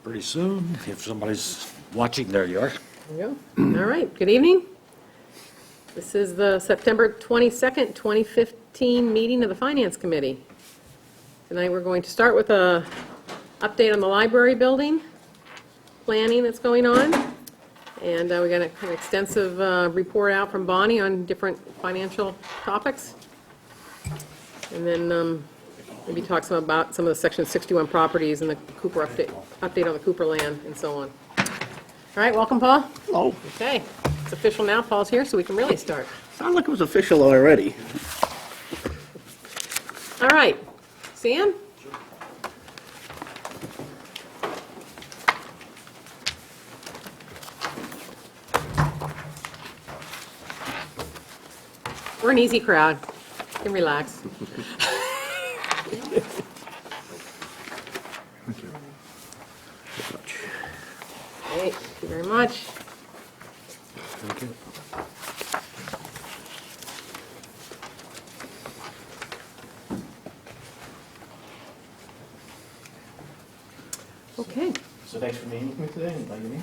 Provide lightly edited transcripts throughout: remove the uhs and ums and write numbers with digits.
pretty soon, if somebody's watching. There you are. There we go. All right, good evening. This is the September 22nd, 2015 meeting of the Finance Committee. Tonight, we're going to start with a update on the library building, planning that's going on, and we got an extensive report out from Bonnie on different financial topics. And then maybe talk some about some of the Section 61 properties and the Cooper update on the Cooper land and so on. All right, welcome, Paul. Oh, Okay, it's official now. Paul's here, so we can really start. sounded like it was official already. All right, Sam? We're an easy crowd. You can relax. Great, thank you very much. Thank you. Okay, So thanks for meeting with me today and inviting me.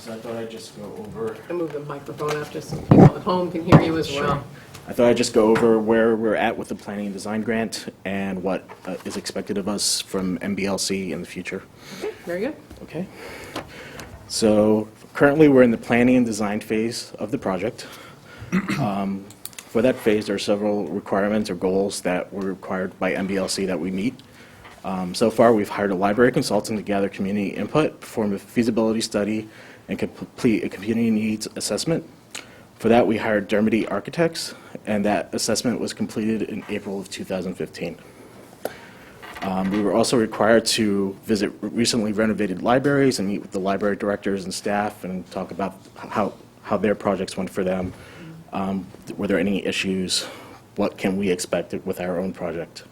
So I thought I'd just go over. I move the microphone up just so people at home can hear you as well. I thought I'd just go over where we're at with the planning and design grant and what is expected of us from MBLC in the future. Okay, very good. Okay. So currently, we're in the planning and design phase of the project. For that phase, there are several requirements or goals that were required by MBLC that we meet. So far, we've hired a library consultant to gather community input, perform a feasibility study, and complete a community needs assessment. For that, we hired Dermody Architects, and that assessment was completed in April of 2015. We were also required to visit recently renovated libraries and meet with the library directors and staff and talk about how their projects went for them. Were there any issues? What can we expect with our own project?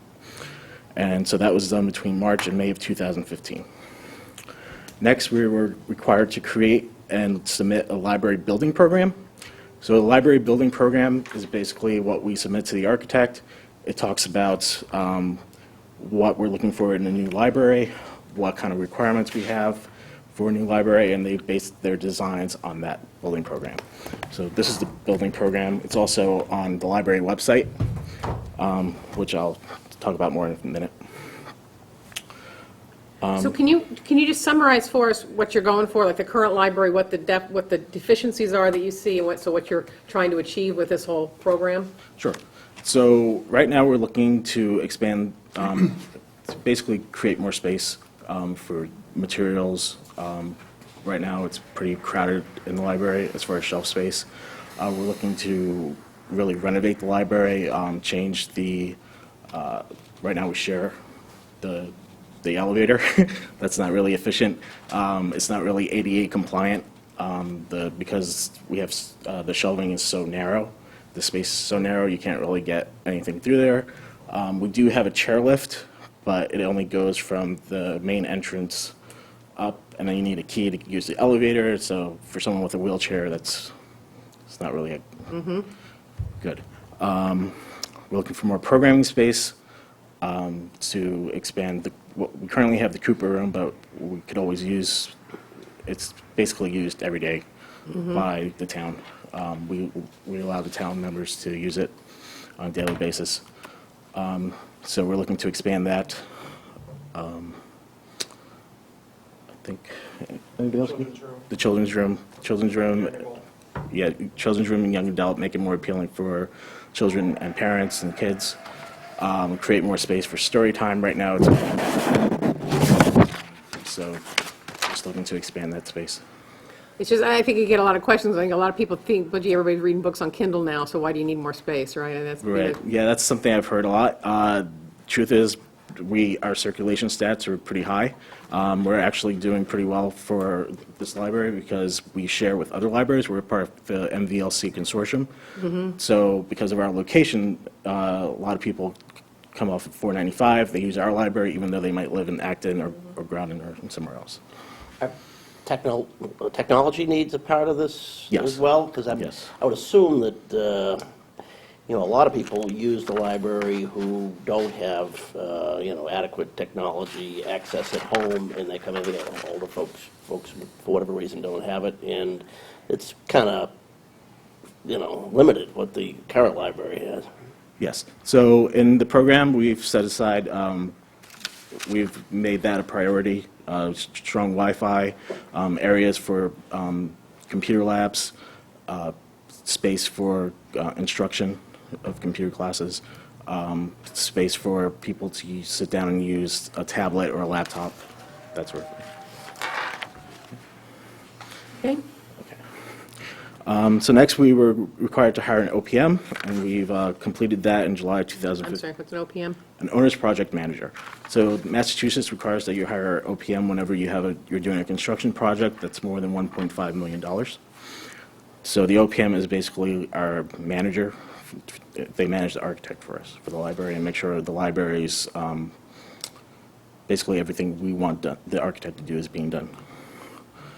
And so that was done between March and May of 2015. Next, we were required to create and submit a library building program. So a library building program is basically what we submit to the architect. It talks about what we're looking for in a new library, what kind of requirements we have for a new library, and they base their designs on that building program. So this is the building program. It's also on the library website, which I'll talk about more in a minute. So can you just summarize for us what you're going for, like the current library, what the deficiencies are that you see, and what you're trying to achieve with this whole program? Sure. So right now, we're looking to expand, to basically create more space for materials. Right now, it's pretty crowded in the library as far as shelf space. We're looking to really renovate the library, change the, right now we share the elevator. That's not really efficient. It's not really ADA compliant because we have the shelving is so narrow. The space is so narrow, you can't really get anything through there. We do have a chairlift, but it only goes from the main entrance up, and then you need a key to use the elevator. So for someone with a wheelchair, it's not really good. We're looking for more programming space to expand we currently have the Cooper room, but we could always use, it's basically used every day by the town. We allow the town members to use it on a daily basis. So we're looking to expand that. I think, anybody else? The children's room. Yeah, children's room and young adult, make it more appealing for children and parents and kids. Create more space for story time. Right now, so just looking to expand that space. It's just, I think you get a lot of questions. I think a lot of people think, but gee, everybody's reading books on Kindle now, so why do you need more space, right? And that's Right. Yeah, that's something I've heard a lot. Truth is, our circulation stats are pretty high. We're actually doing pretty well for this library because we share with other libraries. We're part of the MVLC consortium. So because of our location, a lot of people come off at 495. They use our library even though they might live in Acton or Groton or somewhere else. Technology needs a part of this Yes. as well? Because Yes. I would assume that you know, a lot of people use the library who don't have, you know, adequate technology access at home, and they come in, you know, older folks for whatever reason don't have it, and it's kind of, you know, limited what the current library has. Yes. So in the program, we've set aside, we've made that a priority, strong Wi-Fi, areas for computer labs, space for instruction of computer classes, space for people to sit down and use a tablet or a laptop, that sort of thing. Okay, So next, we were required to hire an OPM, and we've completed that in July of I'm 2015. sorry, what's an OPM? An owner's project manager. So Massachusetts requires that you hire an OPM whenever you're doing a construction project that's more than $1.5 million. So the OPM is basically our manager. They manage the architect for us, for the library, and make sure the library's, basically everything we want the architect to do is being done.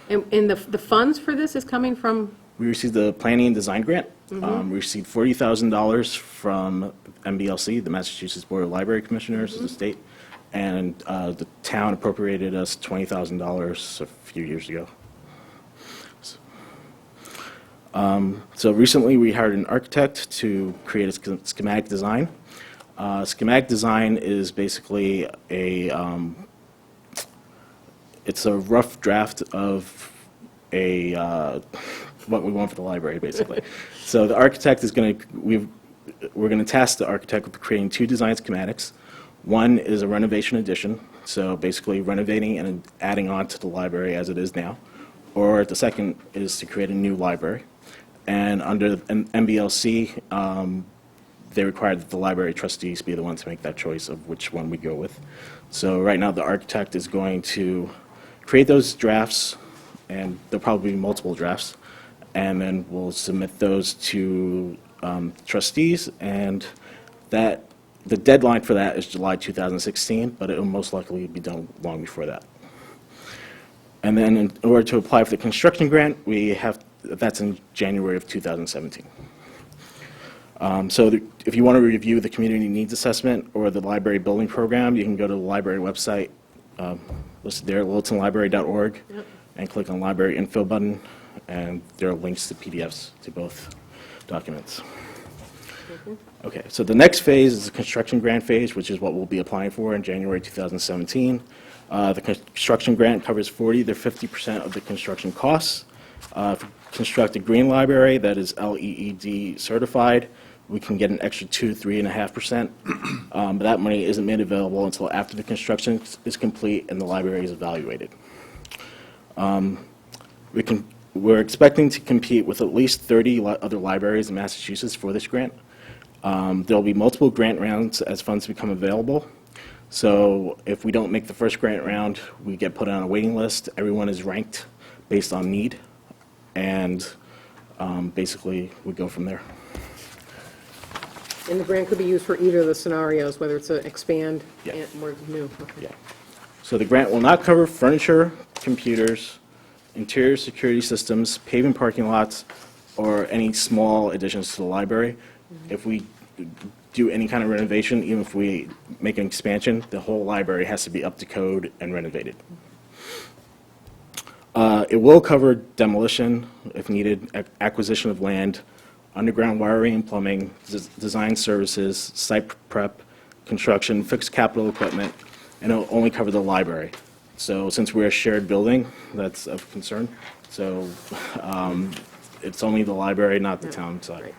And the funds for this is coming from, We received the planning and design grant. We received $40,000 from MBLC, the Massachusetts Board of Library Commissioners of the state, and the town appropriated us $20,000 a few years ago. So recently, we hired an architect to create a schematic design. Schematic design is basically it's a rough draft of what we want for the library, basically. So the architect is going to, we're going to task the architect with creating 2 design schematics. One is a renovation addition, so basically renovating and adding on to the library as it is now. Or the second is to create a new library. And under MBLC, they require that the library trustees be the ones to make that choice of which one we go with. So right now, the architect is going to create those drafts, and there'll probably be multiple drafts, and then we'll submit those to trustees, and the deadline for that is July 2016, but it will most likely be done long before that. And then in order to apply for the construction grant, that's in January of 2017. If you want to review the community needs assessment or the library building program, you can go to the library website listed there, littletonlibrary.org, and click on library info button, and there are links to PDFs to both documents. Okay, so the next phase is the construction grant phase, which is what we'll be applying for in January 2017. The construction grant covers 40 to 50% of the construction costs. If you construct a green library that is LEED certified, we can get an extra 2 to 3.5%. But that money isn't made available until after the construction is complete and the library is evaluated. We're expecting to compete with at least 30 other libraries in Massachusetts for this grant. There'll be multiple grant rounds as funds become available. So if we don't make the first grant round, we get put on a waiting list. Everyone is ranked based on need, and basically we go from there. and the grant could be used for either of the scenarios, whether it's an expand Yeah. or new. Okay. Yeah. So the grant will not cover furniture, computers, interior security systems, paving parking lots, or any small additions to the library. If we do any kind of renovation, even if we make an expansion, the whole library has to be up to code and renovated. It will cover demolition, if needed, acquisition of land, underground wiring and plumbing, design services, site prep, construction, fixed capital equipment, and it'll only cover the library. So since we're a shared building, that's of concern. So it's only the library, not the town side.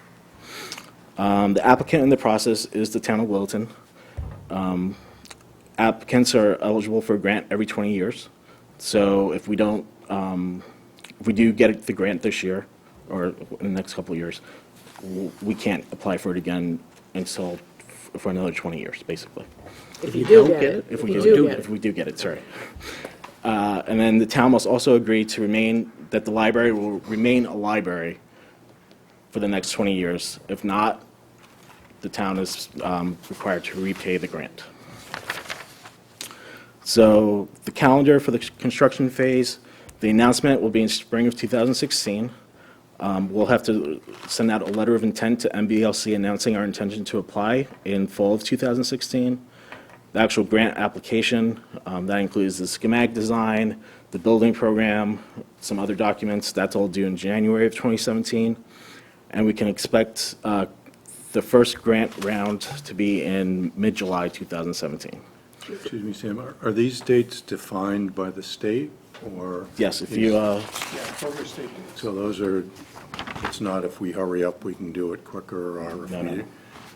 Right. The applicant in the process is the town of Littleton. Applicants are eligible for a grant every 20 years. So if we don't, if we do get the grant this year, or in the next couple of years, we can't apply for it again until, for another 20 years, basically. If you do get it. If we you do, get if it. we do get it, sorry. And then the town must also agree to remain, that the library will remain a library for the next 20 years. If not, the town is required to repay the grant. So the calendar for the construction phase, the announcement will be in spring of 2016. We'll have to send out a letter of intent to MBLC announcing our intention to apply in fall of 2016. The actual grant application, that includes the schematic design, the building program, some other documents, that's all due in January of 2017. And we can expect the first grant round to be in mid-July 2017. Excuse me, Sam, are these dates defined by the state, or? Yes, if you, So those are, it's not if we hurry up, we can do it quicker, or No.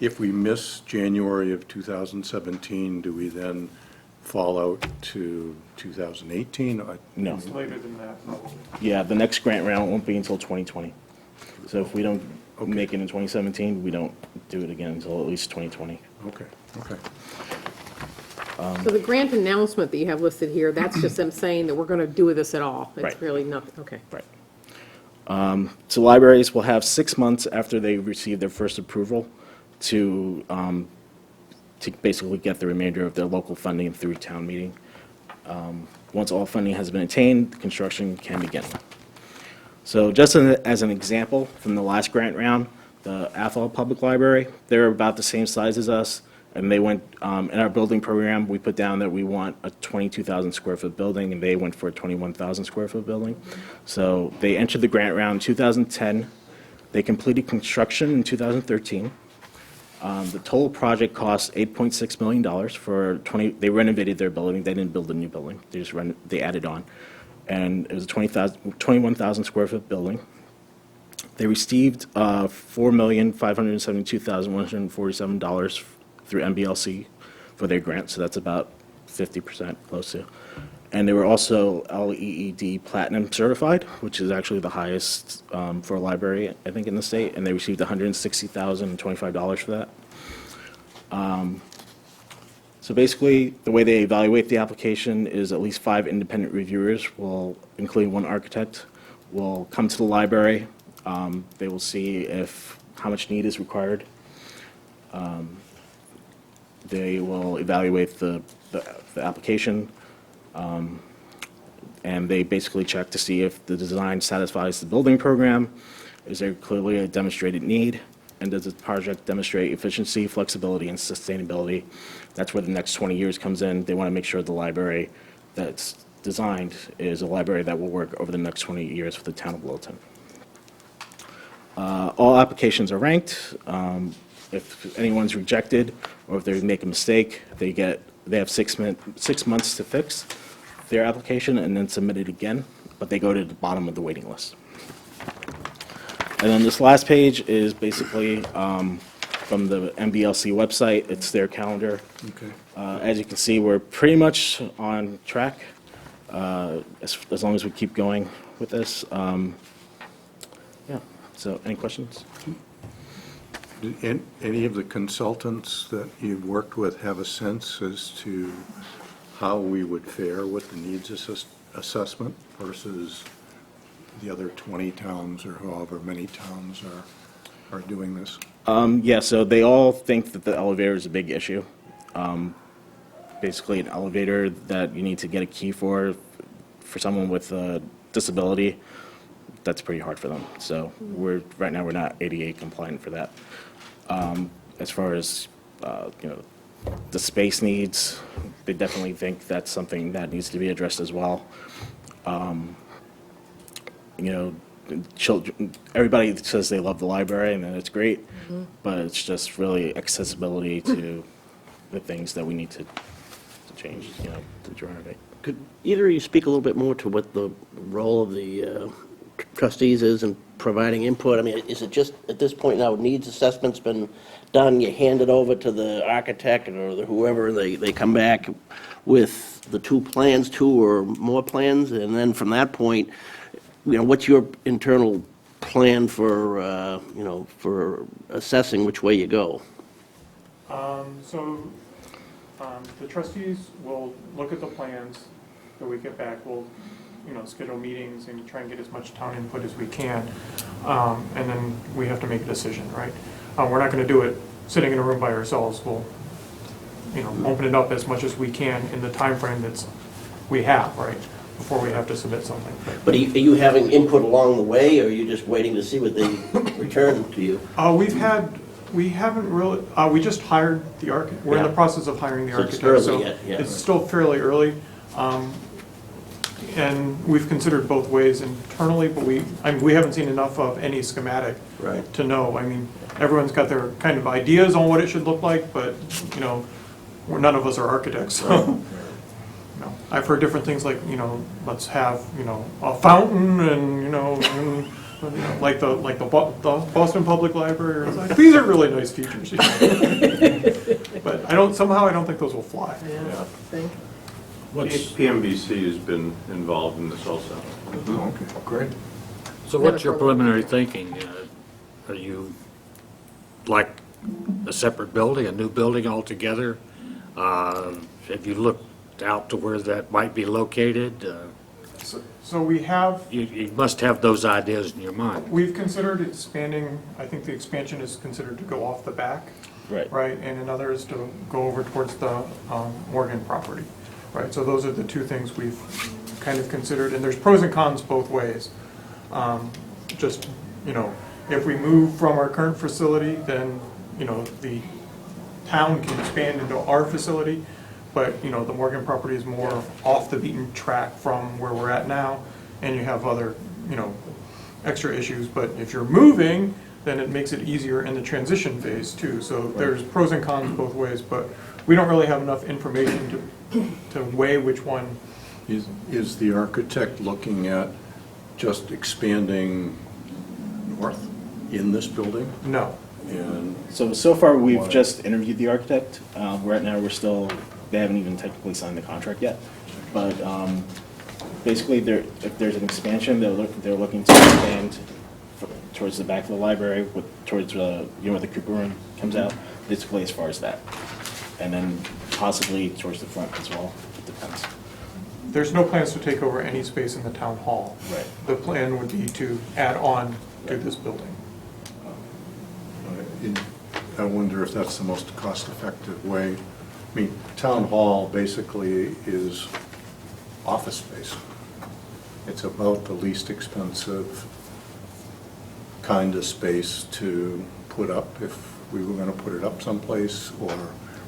if we miss January of 2017, do we then fall out to 2018? no. Later than that, probably. Yeah, the next grant round won't be until 2020. So if we don't make it in 2017, we don't do it again until at least 2020. Okay, okay. So the grant announcement that you have listed here, that's just them saying that we're going to do this at all? Right. It's really nothing, okay. Right. So libraries will have 6 months after they receive their first approval to basically get the remainder of their local funding through town meeting. Once all funding has been attained, the construction can begin. So just as an example, from the last grant round, the Athol Public Library, they're about the same size as us, and they went, in our building program, we put down that we want a 22,000 square foot building, and they went for a 21,000 square foot building. So they entered the grant round in 2010. They completed construction in 2013. The total project cost $8.6 million for they renovated their building. They didn't build a new building. They added on. And it was a 21,000 square foot building. They received $4,572,147 through MBLC for their grant, so that's about 50% close to. And they were also LEED Platinum certified, which is actually the highest for a library, I think, in the state, and they received $160,025 for that. So basically, the way they evaluate the application is at least 5 independent reviewers, including 1 architect, will come to the library. They will see how much need is required. They will evaluate the application, and they basically check to see if the design satisfies the building program. Is there clearly a demonstrated need? And does the project demonstrate efficiency, flexibility, and sustainability? That's where the next 20 years comes in. They want to make sure the library that's designed is a library that will work over the next 20 years for the town of Littleton. All applications are ranked. If anyone's rejected, or if they make a mistake, they have 6 months to fix their application and then submit it again, but they go to the bottom of the waiting list. And then this last page is basically from the MBLC website. It's their calendar. Okay. As you can see, we're pretty much on track as long as we keep going with this. Yeah, so any questions? Did any of the consultants that you've worked with have a sense as to how we would fare with the needs assessment versus the other 20 towns or however many towns are doing this? Yeah, so they all think that the elevator is a big issue. Basically, an elevator that you need to get a key for someone with a disability, that's pretty hard for them. So right now we're not ADA compliant for that. As far as the space needs, they definitely think that's something that needs to be addressed as well. Children, everybody says they love the library and that it's great, but it's just really accessibility to the things that we need to change, to renovate. Could either of you speak a little bit more to what the role of the trustees is in providing input? I mean, is it just, at this point now, needs assessment's been done, you hand it over to the architect or whoever, they come back with the 2 or more plans, and then from that point, what's your internal plan for, for assessing which way you go? The trustees will look at the plans that we get back. We'll, schedule meetings and try and get as much town input as we can. And then we have to make a decision, right? We're not going to do it sitting in a room by ourselves. We'll, open it up as much as we can in the time frame we have, right? before we have to submit something. But are you having input along the way, or are you just waiting to see what they return to you? We haven't really, we just hired the architect, we're in the Yeah. process of hiring the So it's architect. early yet, yeah. It's still fairly early. And we've considered both ways internally, but we haven't seen enough of any schematic Right. to know. I mean, everyone's got their kind of ideas on what it should look like, but, you know, none of us are architects, so. You know, I've heard different things like, you know, let's have, you know, a fountain and, you know, like the Boston Public Library. It's like, these are really nice features. But somehow I don't think those will fly. Yeah. Think. What's, PMBC has been involved in this also. Okay, great. so what's your preliminary thinking? Are you like a separate building, a new building altogether? Have you looked out to where that might be located? So we have, You must have those ideas in your mind. we've considered expanding, I think the expansion is considered to go off the back. Right. Right, and another is to go over towards the Morgan property. Right, so those are the two things we've kind of considered, and there's pros and cons both ways. Just, you know, if we move from our current facility, then, you know, the town can expand into our facility, but, you know, the Morgan property is more off the beaten track from where we're at now, and you have other, you know, extra issues, but if you're moving, then it makes it easier in the transition phase too. So there's pros and cons both ways, but we don't really have enough information to weigh which one. Is the architect looking at just expanding north in this building? No. And So far, we've Why? just interviewed the architect. Right now, they haven't even technically signed the contract yet. But basically, if there's an expansion, they're looking to expand towards the back of the library, towards where the Cooper room comes out, basically as far as that. And then possibly towards the front as well, it depends. There's no plans to take over any space in the town hall. Right. The plan would be to add on to this building. I wonder if that's the most cost-effective way. I mean, town hall basically is office space. It's about the least expensive kind of space to put up if we were going to put it up someplace, or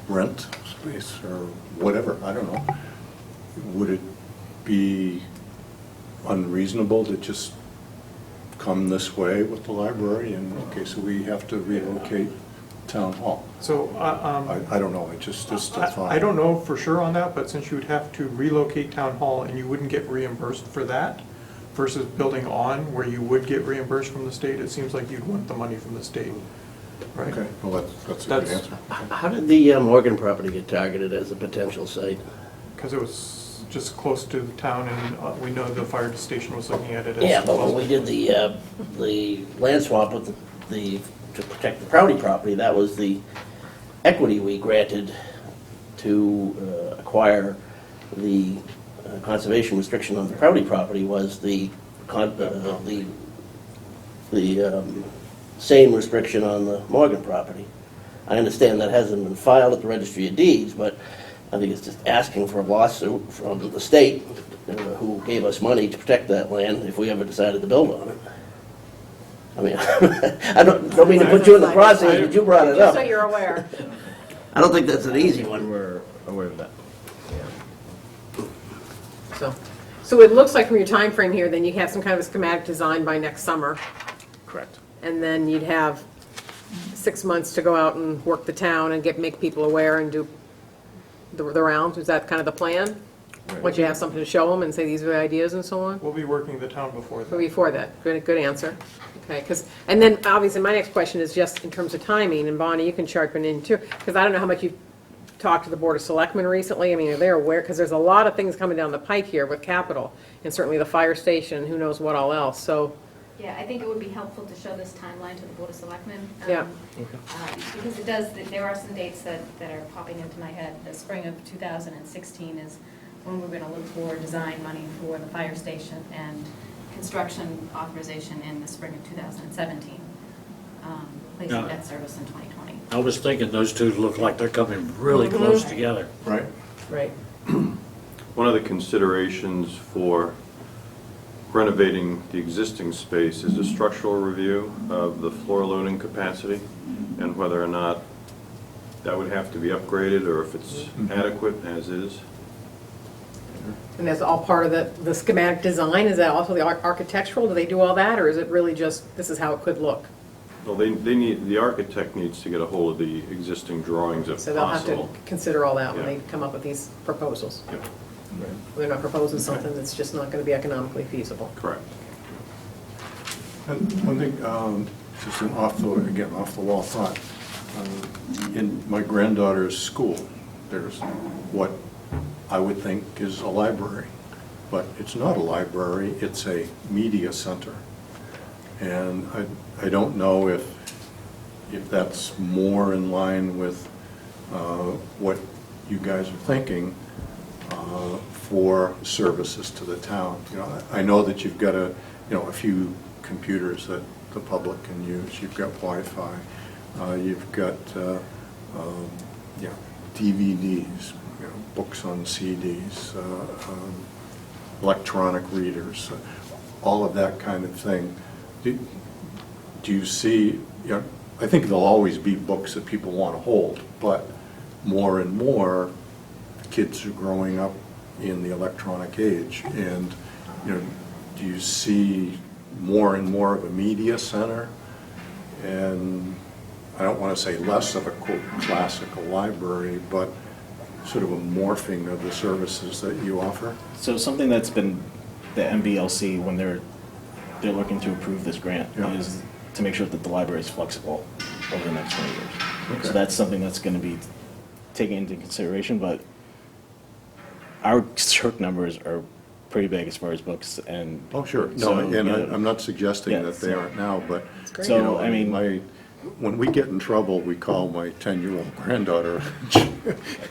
rent space, or whatever, I don't know. Would it be unreasonable to just come this way with the library and, okay, so we have to relocate town hall? So, I don't know, it's just a thought. I don't know for sure on that, but since you would have to relocate town hall and you wouldn't get reimbursed for that versus building on where you would get reimbursed from the state, it seems like you'd want the money from the state, right? Okay, well, that's a good That's- answer. How did the Morgan property get targeted as a potential site? Because it was just close to the town, and we know the fire station was looking at it as Yeah, but when well. we did the land swap with to protect the Proudy property, that was the equity we granted to acquire the conservation restriction on the Proudy property was the same restriction on the Morgan property. I understand that hasn't been filed at the Registry of Deeds, but I think it's just asking for a lawsuit from the state, who gave us money to protect that land if we ever decided to build on it. I mean, I don't mean to put you in the crosshairs, but you brought it Just so up. you're aware. I don't think that's an easy one. We're aware of that. So it looks like from your time frame here, then you have some kind of a schematic design by next summer, Correct. and then you'd have 6 months to go out and work the town and make people aware and do the rounds. Is that kind of the plan? Once you have something to show them and say these are the ideas and so on? We'll be working the town before Or that. before that? Good answer. Okay, and then obviously my next question is just in terms of timing, and Bonnie, you can sharpen in too, because I don't know how much you've talked to the Board of Selectmen recently. I mean, are they aware? Because there's a lot of things coming down the pike here with capital, and certainly the fire station, who knows what all else, so, Yeah, I think it would be helpful to show this timeline to the Board of Selectmen. Yeah. Because it does, there are some dates that are popping into my head. The spring of 2016 is when we're going to look for design money for the fire station, and construction authorization in the spring of 2017, placing Yeah. debt service in 2020. I was thinking those two look like they're coming really close together. Right. right. one of the considerations for renovating the existing space is a structural review of the floor loading capacity and whether or not that would have to be upgraded or if it's adequate as is. And that's all part of the schematic design? Is that also the architectural? Do they do all that, or is it really just, this is how it could look? Well, they need, the architect needs to get a hold of the existing drawings if So they'll have to possible. consider all that when Yeah. they come up with these proposals. Yep, They're not proposing something that's just not going to be economically feasible. correct. And one thing, just an off the wall thought. In my granddaughter's school, there's what I would think is a library, but it's not a library, it's a media center. And I don't know if that's more in line with what you guys are thinking for services to the town. You know, I know that you've got a few computers that the public can use. You've got Wi-Fi. You've got DVDs, books on CDs, electronic readers, all of that kind of thing. Do you see, I think there'll always be books that people want to hold, but more and more kids are growing up in the electronic age, and do you see more and more of a media center, and I don't want to say less of a quote classical library, but sort of a morphing of the services that you offer? So something that's been the MBLC, when they're looking to approve this grant, Yeah. is to make sure that the library is flexible over the next 20 years. Okay. So that's something that's going to be taken into consideration, but our Circ numbers are pretty big as far as books and. Oh, sure. No, So, and yeah. I'm not suggesting Yeah, that they so- aren't now, but, great. So, I mean. when we get in trouble, we call my 10-year-old granddaughter,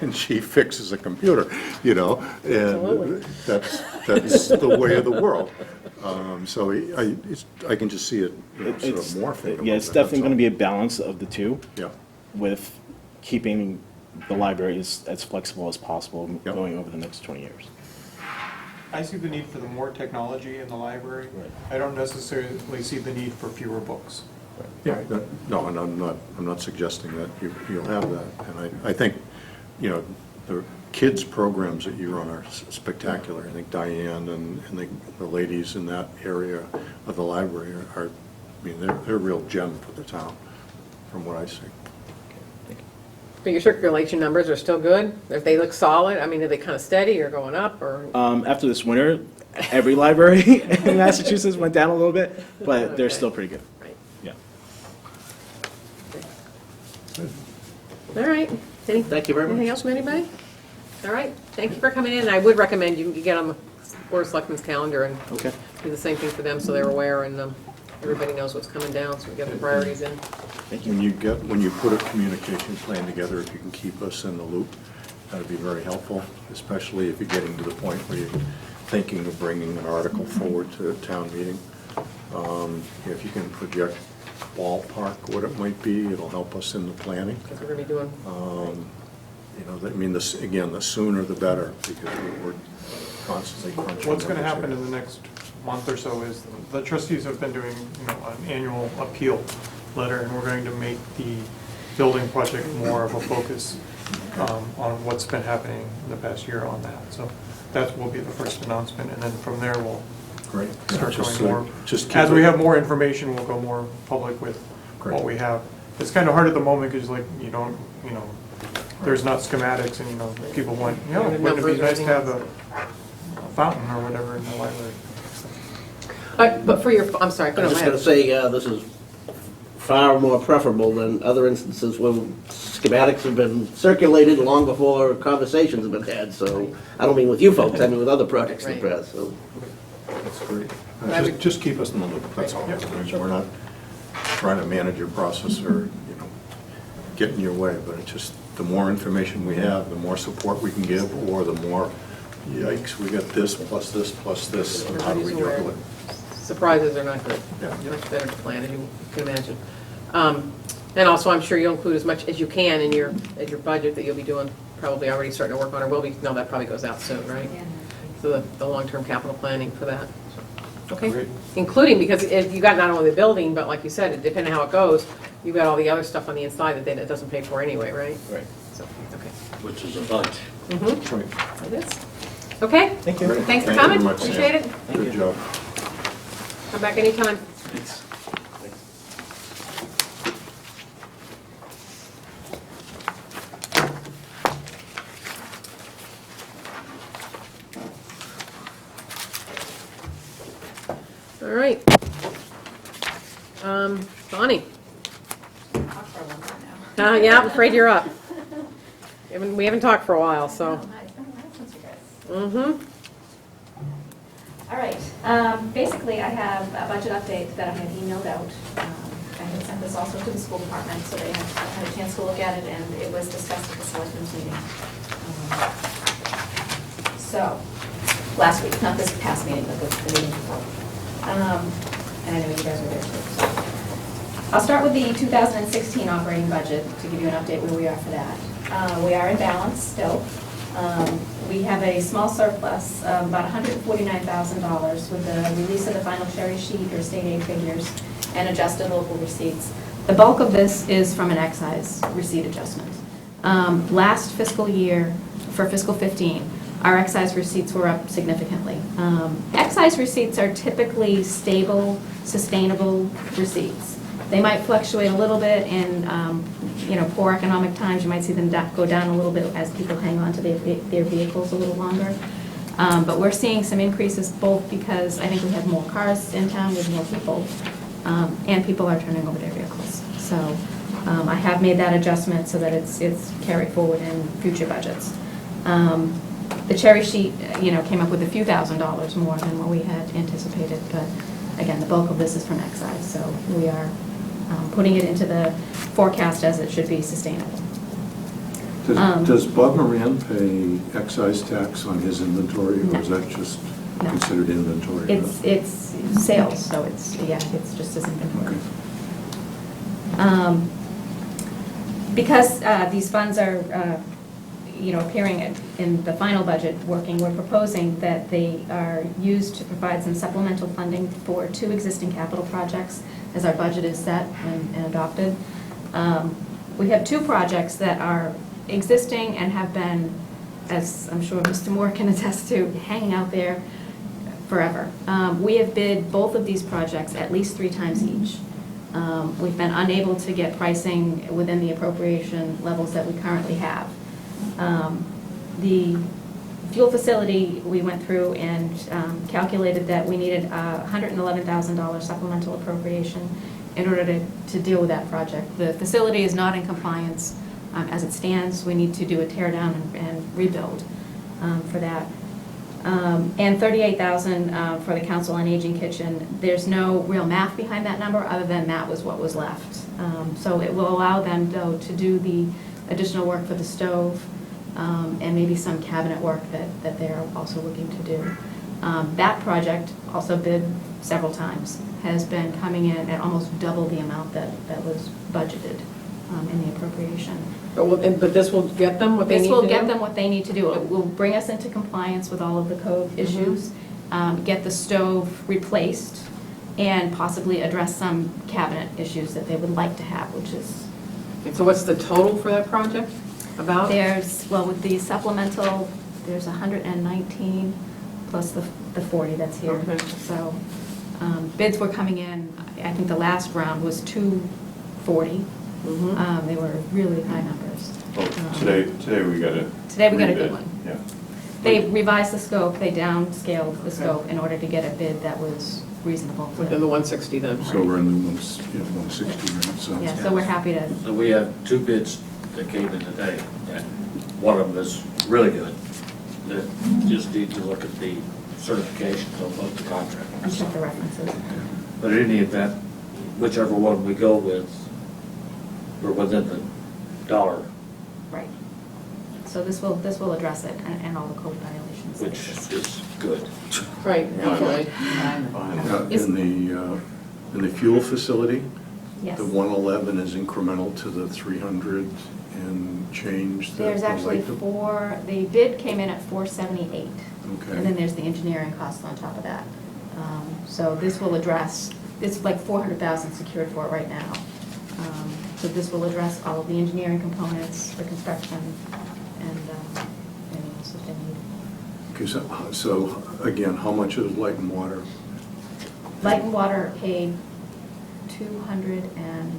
and she fixes a computer, Absolutely. and that's the way of the world. So I can just see it sort of morphing a little Yeah, it's bit, definitely that's going to be a balance of the two, all. with keeping the library as flexible as possible Yep. going over the next 20 years. I see the need for the more technology in the library. Right. I don't necessarily see the need for fewer books. Yeah, no, and I'm not suggesting that you'll have that. And I think, the kids' programs that you run are spectacular. I think Diane and the ladies in that area of the library are, they're a real gem for the town, from what I see. But your circulation numbers are still good? If they look solid, I mean, are they kind of steady or going up, or? After this winter, every library in Massachusetts went down a little bit, but they're Okay. still pretty good. Right. Yeah. All right. Thank you very much. Anything else from anybody? All right, thank you for coming in. I would recommend you get on the Board of Selectmen's calendar and Okay. do the same thing for them so they're aware and everybody knows what's coming down, so we get the priorities in. When you put a communication plan together, if you can keep us in the loop, that'd be very helpful, especially if you're getting to the point where you're thinking of bringing an article forward to a town meeting. If you can project ballpark what it might be, it'll help us in the planning. Because we're going to be doing, The sooner the better, because we're constantly crunching. What's going to numbers happen here. in the next month or so is the trustees have been doing, an annual appeal letter, and we're going to make the building project more of a focus on what's been happening in the past year on that. So that will be the first announcement, and then from there, we'll Great. start Just going so- more. just keep As we it- have more information, we'll go more public with Great. what we have. It's kind of hard at the moment, because you don't, there's not schematics, and, people want, The wouldn't it numbers be and nice to have everything a fountain or whatever in the library? but for your, I'm sorry, put I'm it on just my going to say, this is far more preferable than other instances where schematics have been circulated long before conversations have been had, so, I don't mean with you folks, I mean with other projects in the Right. past, so. That's great. I would- Just keep us in the loop, that's all. We're not trying to manage your process or, get in your way, but it's just, the more information we have, the more support we can give, or the more, yikes, we got this, plus this, and how do we Everybody's aware. juggle it? Surprises are not good. Yeah. Much better to plan, as you can imagine. And also, I'm sure you'll include as much as you can in your budget that you'll be doing probably already starting to work on, or will be, no, that probably goes out soon, right? Yeah. So the long-term capital planning for that. Okay, Great. including, because if you got not only the building, but like you said, depending how it goes, you've got all the other stuff on the inside that it doesn't pay for anyway, right? Right. So, okay. Which is a bunch. It is. Okay, Thank you. thanks for Thank you coming, very much, Sam. appreciate it. Good job. Come back anytime. All right. Bonnie? Talk for a long time now. Yeah, I'm afraid you're up. We haven't talked for a while, Oh, so. hi, it's been a while since you guys. Mm-hmm. All right, basically, I have a budget update that I had emailed out. I had sent this also to the school department, so they had a chance to look at it, and it was discussed at the selectmen's meeting. So, last week, not this past meeting, but the meeting before. And I know you guys were there too. So. I'll start with the 2016 operating budget to give you an update where we are for that. We are in balance still. We have a small surplus of about $149,000 with the release of the final cherry sheet or state aid figures and adjusted local receipts. The bulk of this is from an excise receipt adjustment. Last fiscal year, for fiscal 15, our excise receipts were up significantly. Excise receipts are typically stable, sustainable receipts. They might fluctuate a little bit in poor economic times. You might see them go down a little bit as people hang on to their vehicles a little longer. But we're seeing some increases both because I think we have more cars in town with more people, and people are turning over their vehicles. So I have made that adjustment so that it's carried forward in future budgets. The cherry sheet, came up with a few $1,000s more than what we had anticipated, but again, the bulk of this is from excise, so we are putting it into the forecast as it should be sustainable. Does Bob Moran pay excise tax on his inventory, or is that just No. considered inventory? It's sales, so it's just as inventory. Okay. Because these funds are, appearing in the final budget working, we're proposing that they are used to provide some supplemental funding for 2 existing capital projects as our budget is set and adopted. We have 2 projects that are existing and have been, as I'm sure Mr. Moore can attest to, hanging out there forever. We have bid both of these projects at least 3 times each. We've been unable to get pricing within the appropriation levels that we currently have. The fuel facility, we went through and calculated that we needed a $111,000 supplemental appropriation in order to deal with that project. The facility is not in compliance as it stands. We need to do a tear down and rebuild for that. And $38,000 for the Council on Aging kitchen. There's no real math behind that number other than that was what was left. So it will allow them, though, to do the additional work for the stove and maybe some cabinet work that they're also looking to do. That project, also bid several times, has been coming in at almost double the amount that was budgeted in the appropriation. But this will get them what they need This to do? will get them what they need to do. It will bring us into compliance with all of the code issues, get the stove replaced, and possibly address some cabinet issues that they would like to have, which is, And so what's the total for that project, about? with the supplemental, there's 119 plus the 40 that's here. Okay. So bids were coming in, I think the last round was 240. They were really high numbers. Today we got a. Today we got a rebid. good one. Yeah. They revised the scope, they downscaled the scope in order to get a bid that was reasonable. for Within the 160 then? So we're in the 160 range, so. Yeah, so we're happy to, So we have 2 bids that came in today, and one of them is really good. That just need to look at the certifications of both the I'll contractors. check the references. But in any event, whichever one we go with, we're within the dollar, Right. So this will address it and all the code violations. which is good. Right, okay. In the fuel facility, Yes. The 111 is incremental to the 300 and change? that There's the actually light- four, the bid came in at 478. Okay. And then there's the engineering cost on top of that. So this will address, it's like 400,000 secured for it right now. So this will address all of the engineering components, the construction, and anything else that they need. Okay, so again, how much is light and water? Light and Water paid 200 and,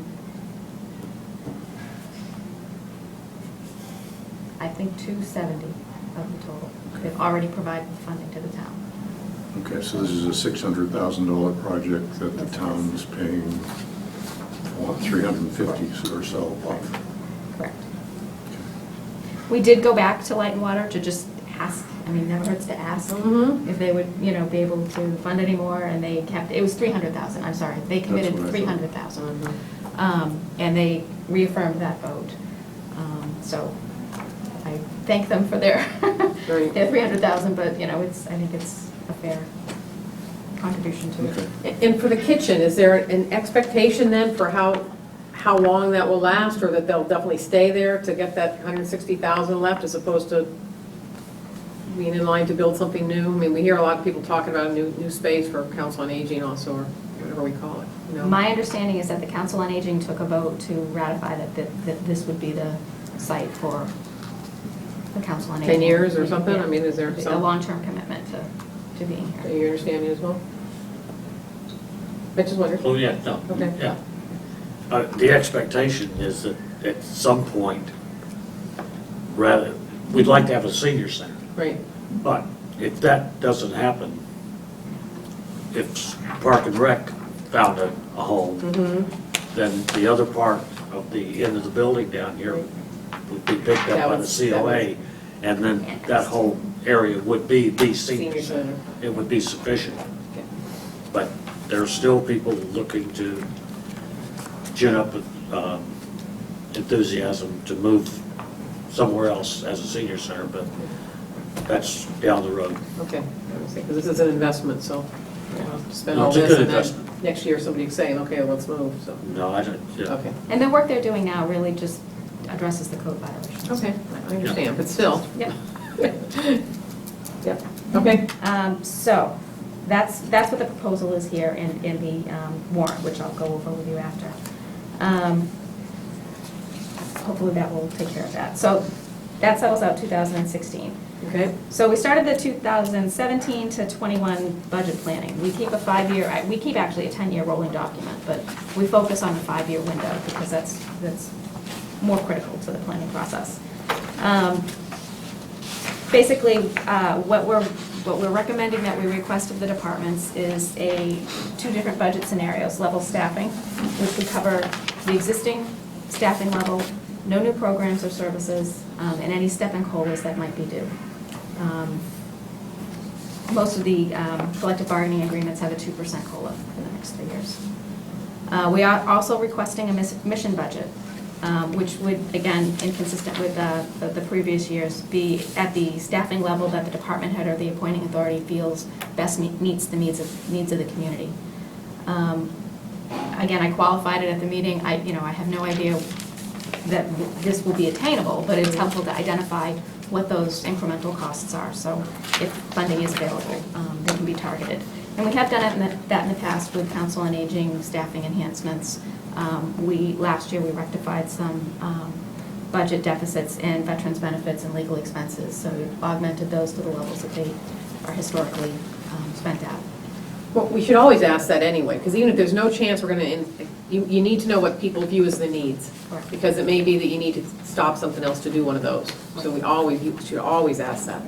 I think 270 of the total. They've already provided funding to the town. Okay, so this is a $600,000 project that the Yes, it is. town is paying, what, 350 or so of? Correct. We did go back to Light and Water to just ask, I mean, never hurts to ask if they would, you know, be able to fund any more, and they kept, it was 300,000, I'm sorry, they committed what I thought. 300,000. And they reaffirmed that vote. So I thank them for their, Right. their 300,000, but, you know, it's, I think it's a fair contribution to it. And for the kitchen, is there an expectation then for how long that will last, or that they'll definitely stay there to get that 160,000 left, as opposed to being in line to build something new? I mean, we hear a lot of people talking about a new space for Council on Aging also, or whatever we call it, you know? My understanding is that the Council on Aging took a vote to ratify that this would be the site for the Council on Aging. 10 years or something? Yeah. I mean, is there A some, long-term commitment to being are here. you understanding as well? I just wondered. Oh, yeah, no. Okay. Yeah. The expectation is that at some point, rather, we'd like to have a senior center. Right, But if that doesn't happen, if Park and Rec found a home, then the other part of the end of the building down here would be picked That up by the was- that COA, was- and then that whole area would be the senior Senior center. center. It would be sufficient. okay. But there are still people looking to gin up enthusiasm to move somewhere else as a senior center, but that's down the road. Okay, because this is an investment, so we'll have to spend No, all it's a this, good and then investment. next year somebody's saying, okay, let's move, so, No, I don't, yeah. okay. And the work they're doing now really just addresses the code violations. Okay, I understand, but still. Yep. Yep, okay. So, that's what the proposal is here in the warrant, which I'll go over with you after. Hopefully that will take care of that. So, that settles out 2016. Okay, So we started the 2017 to 21 budget planning. We keep a 5-year, we keep actually a 10-year rolling document, but we focus on the 5-year window because that's more critical to the planning process. Basically, what we're recommending that we request of the departments is 2 different budget scenarios: level staffing, which would cover the existing staffing level, no new programs or services, and any step and COLAs that might be due. Most of the collective bargaining agreements have a 2% COLA for the next 3 years. We are also requesting a mission budget, which would, again, inconsistent with the previous years, be at the staffing level that the department head or the appointing authority feels best meets the needs of the community. Again, I qualified it at the meeting. I have no idea that this will be attainable, but it's helpful to identify what those incremental costs are. So if funding is available, they can be targeted. And we have done that in the past with Council on Aging staffing enhancements. Last year, we rectified some budget deficits in veterans benefits and legal expenses. So we've augmented those to the levels that they are historically spent at. well, we should always ask that anyway, because even if there's no chance we're gonna, you need to know what people view as the needs. Correct. Because it may be that you need to stop something else to do one of those. So you should always ask that.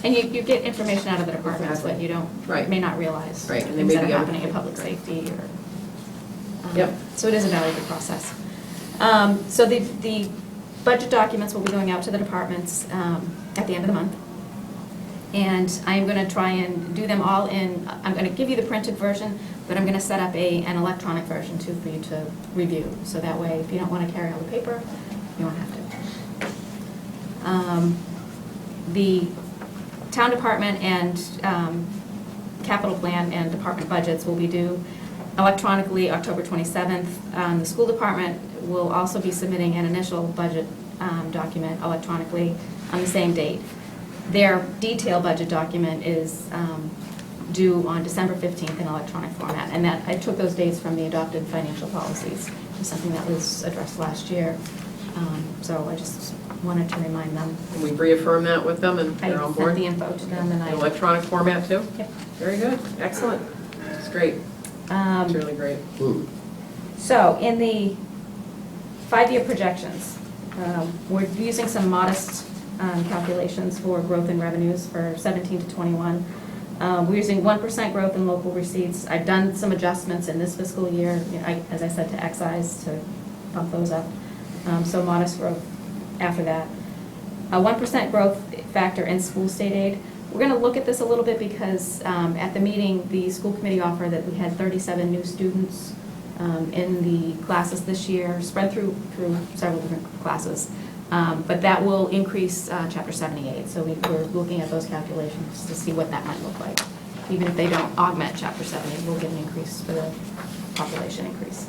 And you get information out of the departments that you Right. may not realize. Right, and they Things may that be are able happening in to- public right. safety or. Yep. So it is a valuable process. So the budget documents will be going out to the departments at the end of the month. And I am going to try and do them all I'm going to give you the printed version, but I'm going to set up an electronic version too for you to review. So that way, if you don't want to carry all the paper, you won't have to. The town department and capital plan and department budgets will be due electronically October 27th. The school department will also be submitting an initial budget document electronically on the same date. Their detailed budget document is due on December 15th in electronic format, and that, I took those dates from the adopted financial policies. It was something that was addressed last year, so I just wanted to remind them. We reaffirm that with them and I they're on sent board? the info to them, and In I. electronic format too? Yep. Very good, excellent. It's great, it's really great. So in the 5-year projections, we're using some modest calculations for growth in revenues for 17 to 21. We're using 1% growth in local receipts. I've done some adjustments in this fiscal year, as I said, to excise to bump those up. So modest growth after that. A 1% growth factor in school state aid. We're going to look at this a little bit because at the meeting, the school committee offered that we had 37 new students in the classes this year, spread through several different classes. But that will increase Chapter 78, so we're looking at those calculations to see what that might look like. Even if they don't augment Chapter 70, we'll get an increase for the population increase.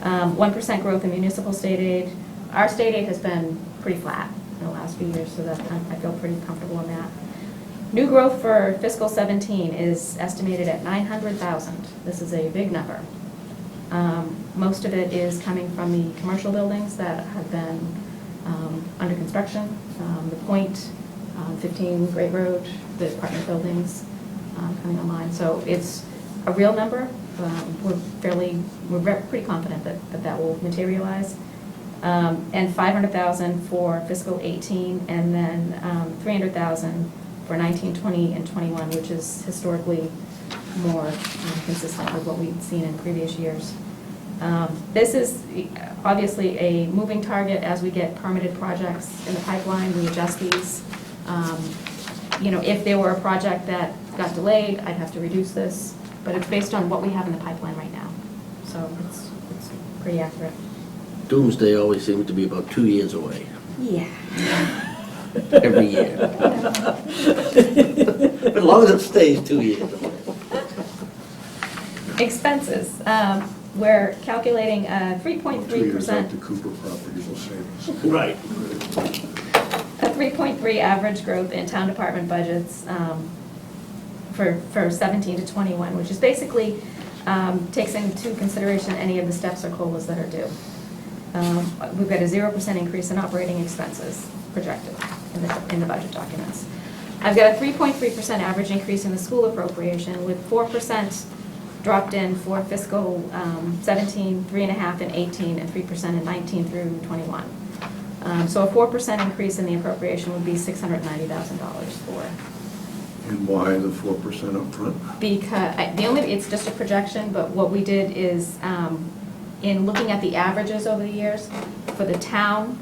1% growth in municipal state aid. Our state aid has been pretty flat in the last few years, so that I feel pretty comfortable in that. New growth for fiscal 17 is estimated at 900,000. This is a big number. Most of it is coming from the commercial buildings that have been under construction, the Point, 15 Great Road, the apartment buildings coming online. So it's a real number. We're pretty confident that will materialize. And 500,000 for fiscal 18, and then 300,000 for 19, 20, and 21, which is historically more consistent with what we've seen in previous years. This is obviously a moving target as we get permitted projects in the pipeline. We adjust these. If there were a project that got delayed, I'd have to reduce this, but it's based on what we have in the pipeline right now. So it's pretty accurate. Doomsday always seems to be about 2 years away, Yeah. every year. But as long as it stays 2 years away. Expenses. We're calculating 3.3%. 2 years out, the Cooper property will save us. Right. A 3.3 average growth in town department budgets for 17 to 21, which is basically takes into consideration any of the steps or COLAs that are due. We've got a 0% increase in operating expenses projected in the budget documents. I've got a 3.3% average increase in the school appropriation with 4% dropped in for fiscal 17, 3.5 in 18, and 3% in 19 through 21. So a 4% increase in the appropriation would be $690,000 for. And why the 4% up front? Because, it's just a projection, but what we did is, in looking at the averages over the years, for the town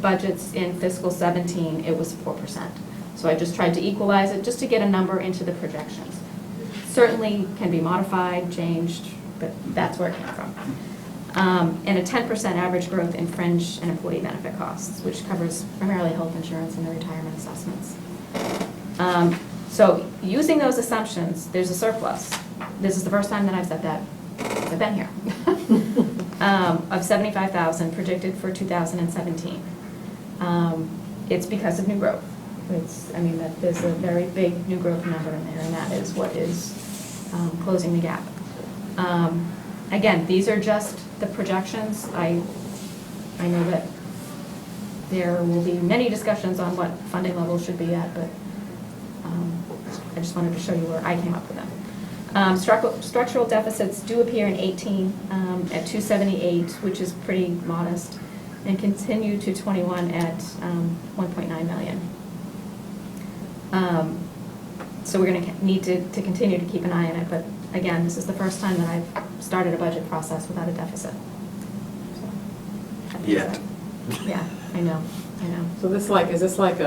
budgets in fiscal 17, it was 4%. So I just tried to equalize it, just to get a number into the projections. Certainly can be modified, changed, but that's where it came from. And a 10% average growth in fringe and employee benefit costs, which covers primarily health insurance and the retirement assessments. So using those assumptions, there's a surplus. This is the first time that I've said that since I've been here. Of $75,000 predicted for 2017. It's because of new growth. There's a very big new growth number in there, and that is what is closing the gap. Again, these are just the projections. I know that there will be many discussions on what funding levels should be at, but I just wanted to show you where I came up with them. Structural deficits do appear in 18 at 278, which is pretty modest, and continue to 21 at 1.9 million. So we're going to need to continue to keep an eye on it, but again, this is the first time that I've started a budget process without a deficit. So, Yet. Yeah, I know. So is this like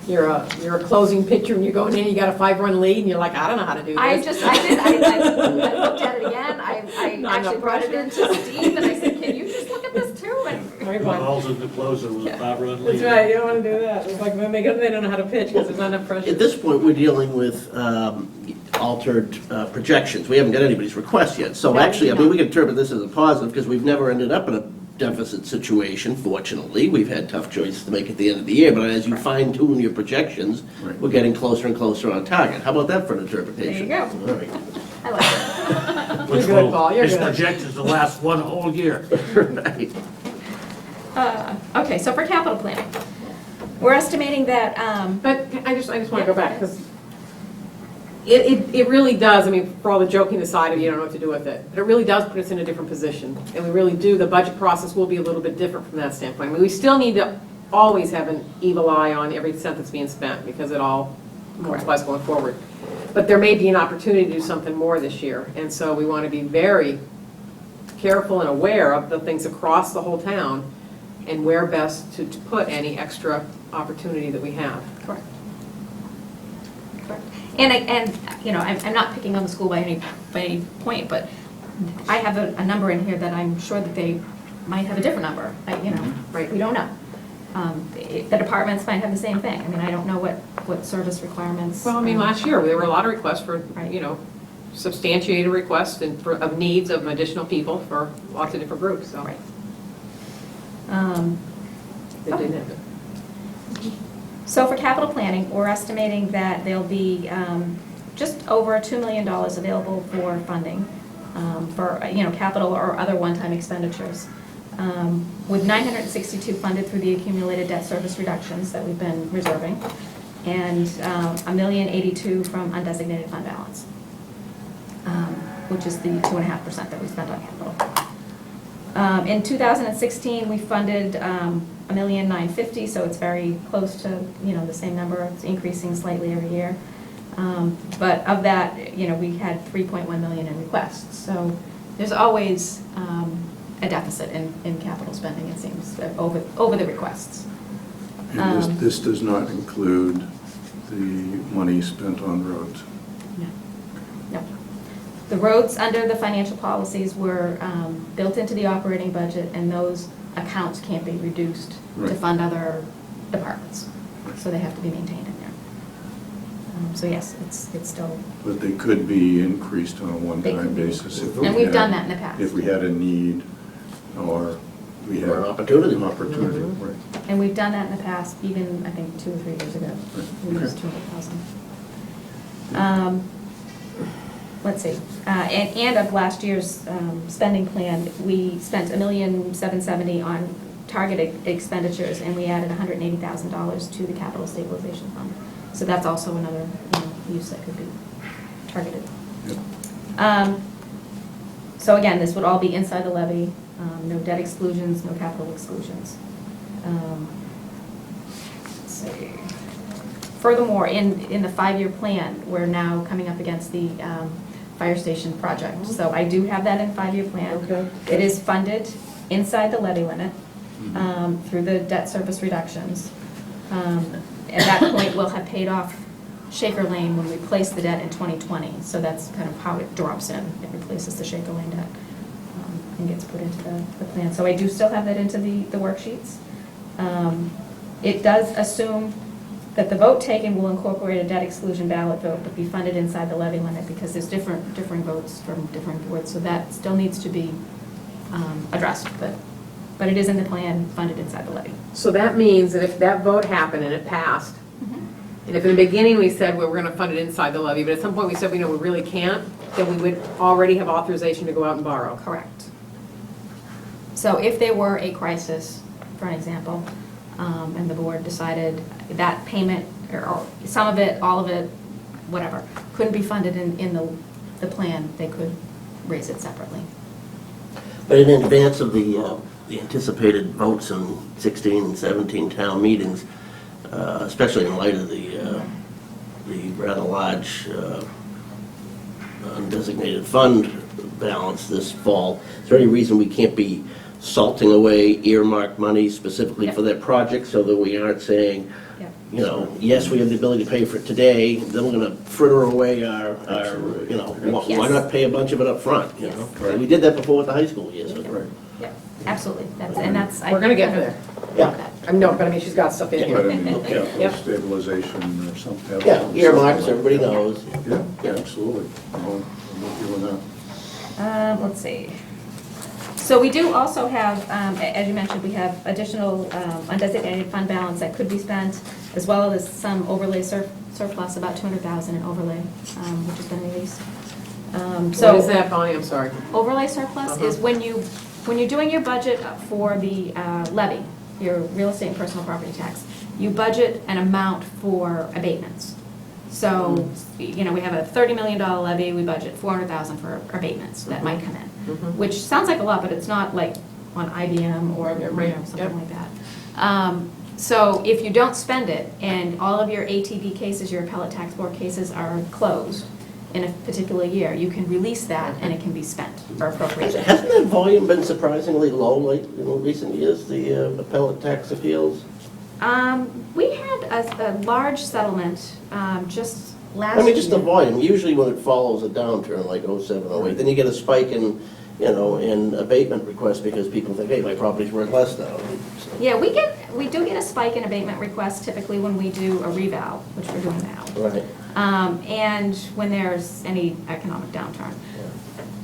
you're a closing pitcher and you're going in, you got a 5-run lead and you're like, I don't know how to do this. I looked at it again, I Not actually enough brought it pressure. into Steve, and I said, can you just look at this too? And Very fun. All's in the closer was a 5-run lead. That's right, you don't want to do that. It's like they don't know how to pitch because there's not enough pressure. At this point, we're dealing with all altered projections. We haven't got anybody's request yet. So No, actually, I no. mean, we can interpret this as a positive because we've never ended up in a deficit situation, fortunately. We've had tough choices to make at the end of the year, but as you fine tune your projections, Right. we're getting closer and closer on target. How about that for an interpretation? There you go. All right. I like it. Which good, will, Paul, you're is good. projected to last one whole year. Right. Okay, so for capital planning, we're estimating that, But I just want to go back, because it really does, I mean, for all the joking aside of you don't know what to do with it, but it really does put us in a different position. And we really do, the budget process will be a little bit different from that standpoint. I mean, we still need to always have an evil eye on every cent that's being spent, because it all multiplies going forward. But there may be an opportunity to do something more this year, and so we want to be very careful and aware of the things across the whole town, and where best to put any extra opportunity that we have. correct. Correct. And, you know, I'm not picking on the school by any point, but I have a number in here that I'm sure that they might have a different number, you know, right, we don't know. The departments might have the same thing. I mean, I don't know what service requirements. Well, I mean, last year, there were a lot of requests for, Right. you know, substantiated requests and of needs of additional people for lots of different groups, so. Right. Um, They didn't have it. So for capital planning, we're estimating that there'll be just over $2 million available for funding for, you know, capital or other one-time expenditures. With 962 funded through the accumulated debt service reductions that we've been reserving, and $1,082,000 from undesignated fund balance, which is the 2.5% that we spent on capital. In 2016, we funded $1,950,000, so it's very close to, you know, the same number. It's increasing slightly every year. But of that, you know, we had 3.1 million in requests. So there's always a deficit in capital spending, it seems, over the requests. And this does not include the money spent on roads. No. The roads under the financial policies were built into the operating budget, and those accounts can't be reduced to Right. fund other departments. So they have to be maintained in there. So yes, it's still, But they could be increased on a They one-time could be basis. if and we we've had- done that in the past. If we had a need or we had. Or an opportunity. An opportunity, Mm-hmm. right. And we've done that in the past, even, I think, 2 or 3 years ago. We Okay. used 200,000. Let's see, and of last year's spending plan, we spent $1,770,000 on targeted expenditures, and we added $180,000 to the capital stabilization fund. So that's also another, you know, use that could be targeted. Yep. So again, this would all be inside the levy, no debt exclusions, no capital exclusions. Let's see. Furthermore, in the 5-year plan, we're now coming up against the fire station project. So I do have that in 5-year plan. Okay. It is funded inside the levy limit through the debt service reductions. At that point, we'll have paid off Shaker Lane when we place the debt in 2020. So that's kind of how it drops in. It replaces the Shaker Lane debt and gets put into the plan. So I do still have that into the worksheets. It does assume that the vote taken will incorporate a debt exclusion ballot vote, but be funded inside the levy limit, because there's differing votes from different boards. So that still needs to be addressed, but it is in the plan, funded inside the levy. So that means that if that vote happened and it passed, and if in the beginning we said, well, we're going to fund it inside the levy, but at some point we said, we know we really can't, then we would already have authorization to go out and borrow. Correct. So if there were a crisis, for an example, and the board decided that payment, or some of it, all of it, whatever, couldn't be funded in the plan, they could raise it separately. But in advance of the anticipated votes in 16 and 17 town meetings, especially in light of the rather large undesignated fund balance this fall, is there any reason we can't be salting away earmarked money specifically for that project, so that we aren't saying, Yep. you know, yes, we have the ability to pay for it today, then we're gonna fritter away our you know, why Yes. not pay a bunch of it up front, you Yes. know? We did that before with the high school years. Right. Yep, absolutely. That's. We're going to get there. Yeah. No, but I mean, she's got stuff in But I here. mean, capital Yep. stabilization or something. Yeah, earmarks, something everybody like knows. that. Yeah, absolutely. I'm with you on that. Let's see. So we do also have, as you mentioned, we have additional undesignated fund balance that could be spent, as well as some overlay surplus, about 200,000 in overlay, which has been released. What is that, Bonnie? I'm sorry. Overlay surplus is when you're doing your budget for the levy, your real estate and personal property tax, you budget an amount for abatements. So, you know, we have a $30 million levy, we budget 400,000 for abatements that might come in, which sounds like a lot, but it's not like on IBM or you know, something like that. So if you don't spend it and all of your ATV cases, your appellate tax board cases are closed in a particular year, you can release that and it can be spent or appropriated. Hasn't that volume been surprisingly low, like, in recent years, the appellate tax appeals? We had a large settlement just last I year. mean, just the volume, usually when it follows a downturn, like 07, 08, then you get a spike in, you know, in abatement requests because people think, hey, my property's worth less now. So- Yeah, we do get a spike in abatement requests typically when we do a revow, which we're doing now. Right. And when there's any economic downturn.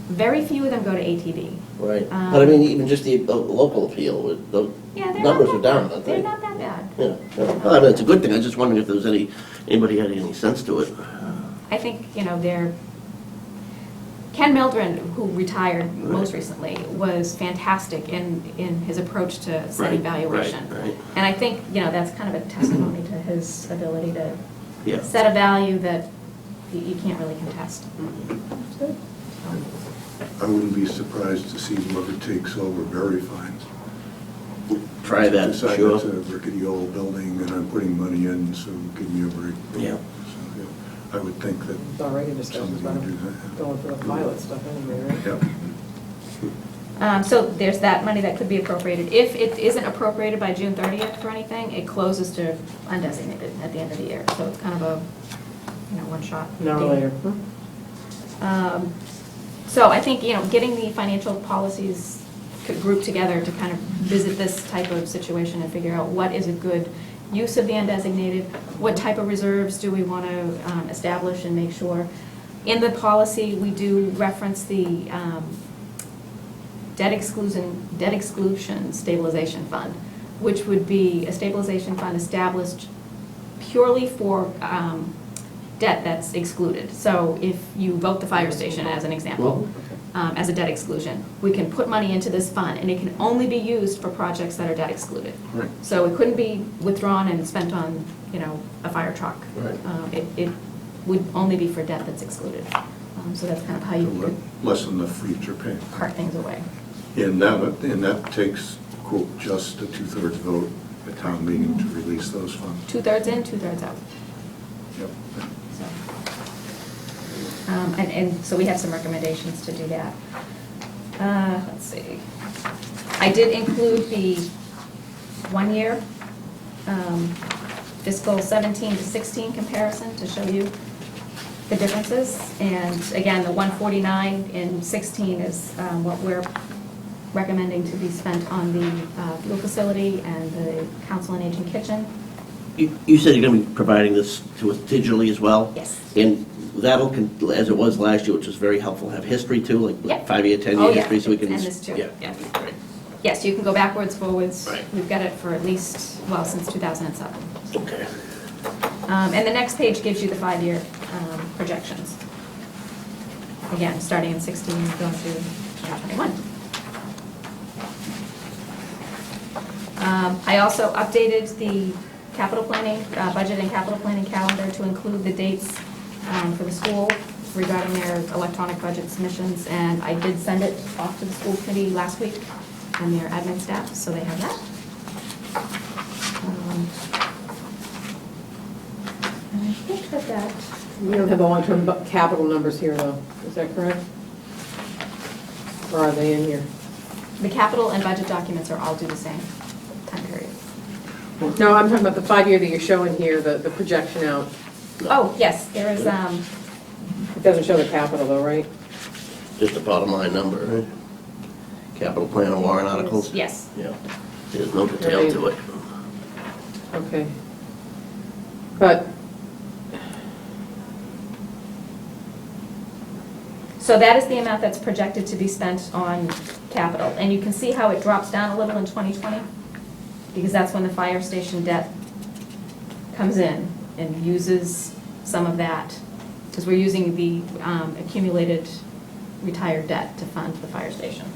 Very few of them go to ATV. Right, but I mean, even just the local appeal, the Yeah, they're numbers not are that down, bad. aren't They're they? not that bad. Yeah, yeah. Well, I mean, it's a good thing, I was just wondering if there was anybody had any sense to it. I think, you know, Ken Meldren, who retired most recently, was fantastic in his approach to setting Right, valuation. right. And I think, you know, that's kind of a testimony to his ability to Yeah. set a value that you can't really contest. I wouldn't be surprised to see whoever takes over Berry finds. Try that, Decide sure. it's a rickety old building and I'm putting money in, so give me a break. Yeah. So, yeah, I would think that It's already discussions somebody about would do that. going for the pilot stuff anyway, right? Yep. So there's that money that could be appropriated. If it isn't appropriated by June 30th for anything, it closes to undesignated at the end of the year. So it's kind of a, you know, one-shot. Now or deal. later. So I think, you know, getting the financial policies grouped together to kind of visit this type of situation and figure out what is a good use of the undesignated, what type of reserves do we want to establish and make sure. In the policy, we do reference the debt exclusion stabilization fund, which would be a stabilization fund established purely for debt that's excluded. So if you vote the fire station as an example, as a debt exclusion, we can put money into this fund and it can only be used for projects that are debt excluded. Right. So it couldn't be withdrawn and spent on, you know, a fire truck. Right. It would only be for debt that's excluded. So that's kind of how you To could lessen the future pain. part things away. And that takes, quote, just a two-thirds vote at town meeting to release those funds. 2/3 in, 2/3 out. Yep. So, and so we have some recommendations to do that. Let's see. I did include the one-year fiscal 17 to 16 comparison to show you the differences. And again, the 149 in 16 is what we're recommending to be spent on the fuel facility and the council on aging kitchen. You said you're going to be providing this to us digitally as well? Yes. And that'll, as it was last year, which was very helpful, have history too, like Yep. 5-year, 10-year Oh, yeah. history, so we can... And this too. Yeah, Yeah. great. Yes, you can go backwards, forwards. Right. We've got it for at least, well, since 2007. Okay. And the next page gives you the 5-year projections. Again, starting in 16, going through 2021. I also updated the capital planning, budget and capital planning calendar to include the dates for the school regarding their electronic budget submissions, and I did send it off to the school committee last week and their admin staff, so they have that. And I think that We don't have the long-term capital numbers here, though. Is that correct? Or are they in here? the capital and budget documents are all due the same time period. No, I'm talking about the 5-year that you're showing here, the projection out. Oh, yes, there is, It doesn't show the capital, though, right? Just a bottom line number, right? Capital plan and warrant articles? yes. Yeah. There's no detail to it. Okay. But, So that is the amount that's projected to be spent on capital. And you can see how it drops down a little in 2020, because that's when the fire station debt comes in and uses some of that, because we're using the accumulated retired debt to fund the fire station.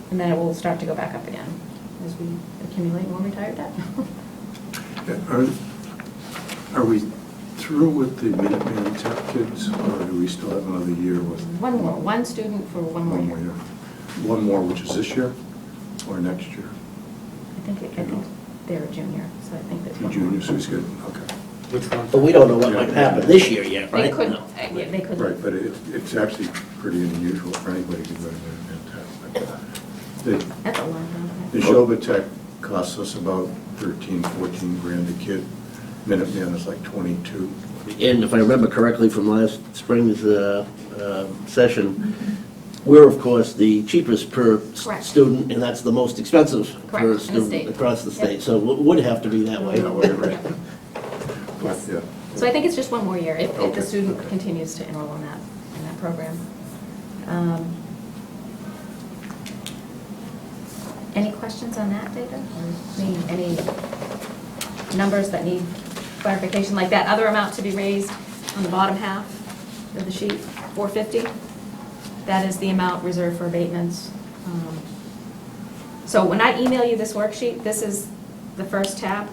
And then it will start to go back up again as we accumulate more retired debt. Are we through with the Minuteman Tech kids, or do we still have another year with One student for one more one more year. year? One more, which is this year or next year? I think they're a junior, so I think there's The one more. junior, so he's good, okay. Which one? But we don't know what might happen this year yet, right? They couldn't, No. yeah, they couldn't. Right, but it's actually pretty unusual for anybody to go to Minuteman Tech. The That's a long time. Neshoba Tech costs us about 13, 14 grand a kid. Minuteman is like 22. And if I remember correctly from last spring's session, we're of course the cheapest per Correct. student, and that's the most expensive Correct, per in the student state. across the Yep. state. So it would have to be that way. That way, right? But, yeah. So I think it's just one more year, if the Okay, student okay. continues to enroll in that program. Any questions on that, David? Or any numbers that need clarification, like that other amount to be raised on the bottom half of the sheet, 450? That is the amount reserved for abatements. So when I email you this worksheet, this is the first tab.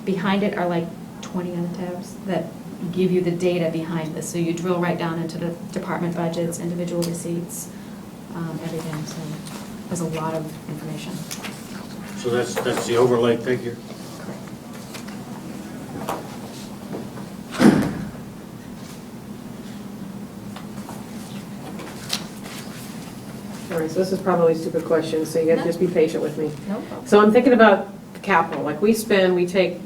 Behind it are like 20 other tabs that give you the data behind this. So you drill right down into the department budgets, individual receipts, everything. So there's a lot of information. So that's the overlay figure? Correct. all right, so this is probably a stupid question, so you have to just be patient with me. No problem. So I'm thinking about the capital, like we take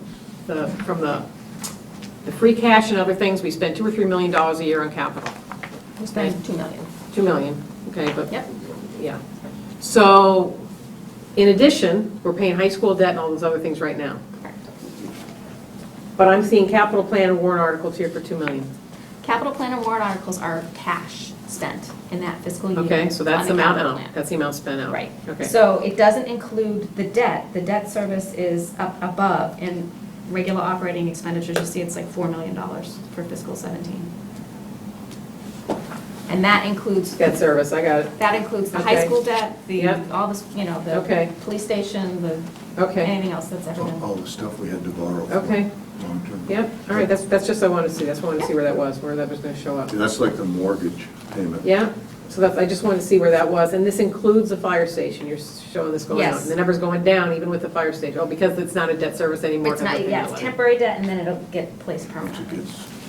from the free cash and other things, we spend $2 or $3 million a year on capital. We spend 2 million. 2 million, okay, but. Yep. Yeah. So, in addition, we're paying high school debt and all those other things right now. Correct. But I'm seeing capital plan and warrant articles here for 2 million. Capital plan and warrant articles are cash spent in that fiscal year. Okay, so that's the on amount capital out, plan. that's the amount spent out. Right. Okay. So it doesn't include the debt. The debt service is up above. In regular operating expenditures, you see it's like $4 million for fiscal 17. And that includes, Debt service, I got it. that includes the high Okay. school debt, Yep. all this, the Okay. police station, Okay, anything else that's ever been. All the stuff we had to borrow. for Okay. Long-term. yep, all right, that's just I wanted to see, that's why I wanted to see where that was going to show up. See, that's like the mortgage payment. Yeah, so I just wanted to see where that was, and this includes the fire station, you're showing this going up. Yes. And the number's going down even with the fire station, because it's not a debt service anymore. It's 'cause not, we're paying yeah, it it's later. temporary debt, and then it'll get placed permanently.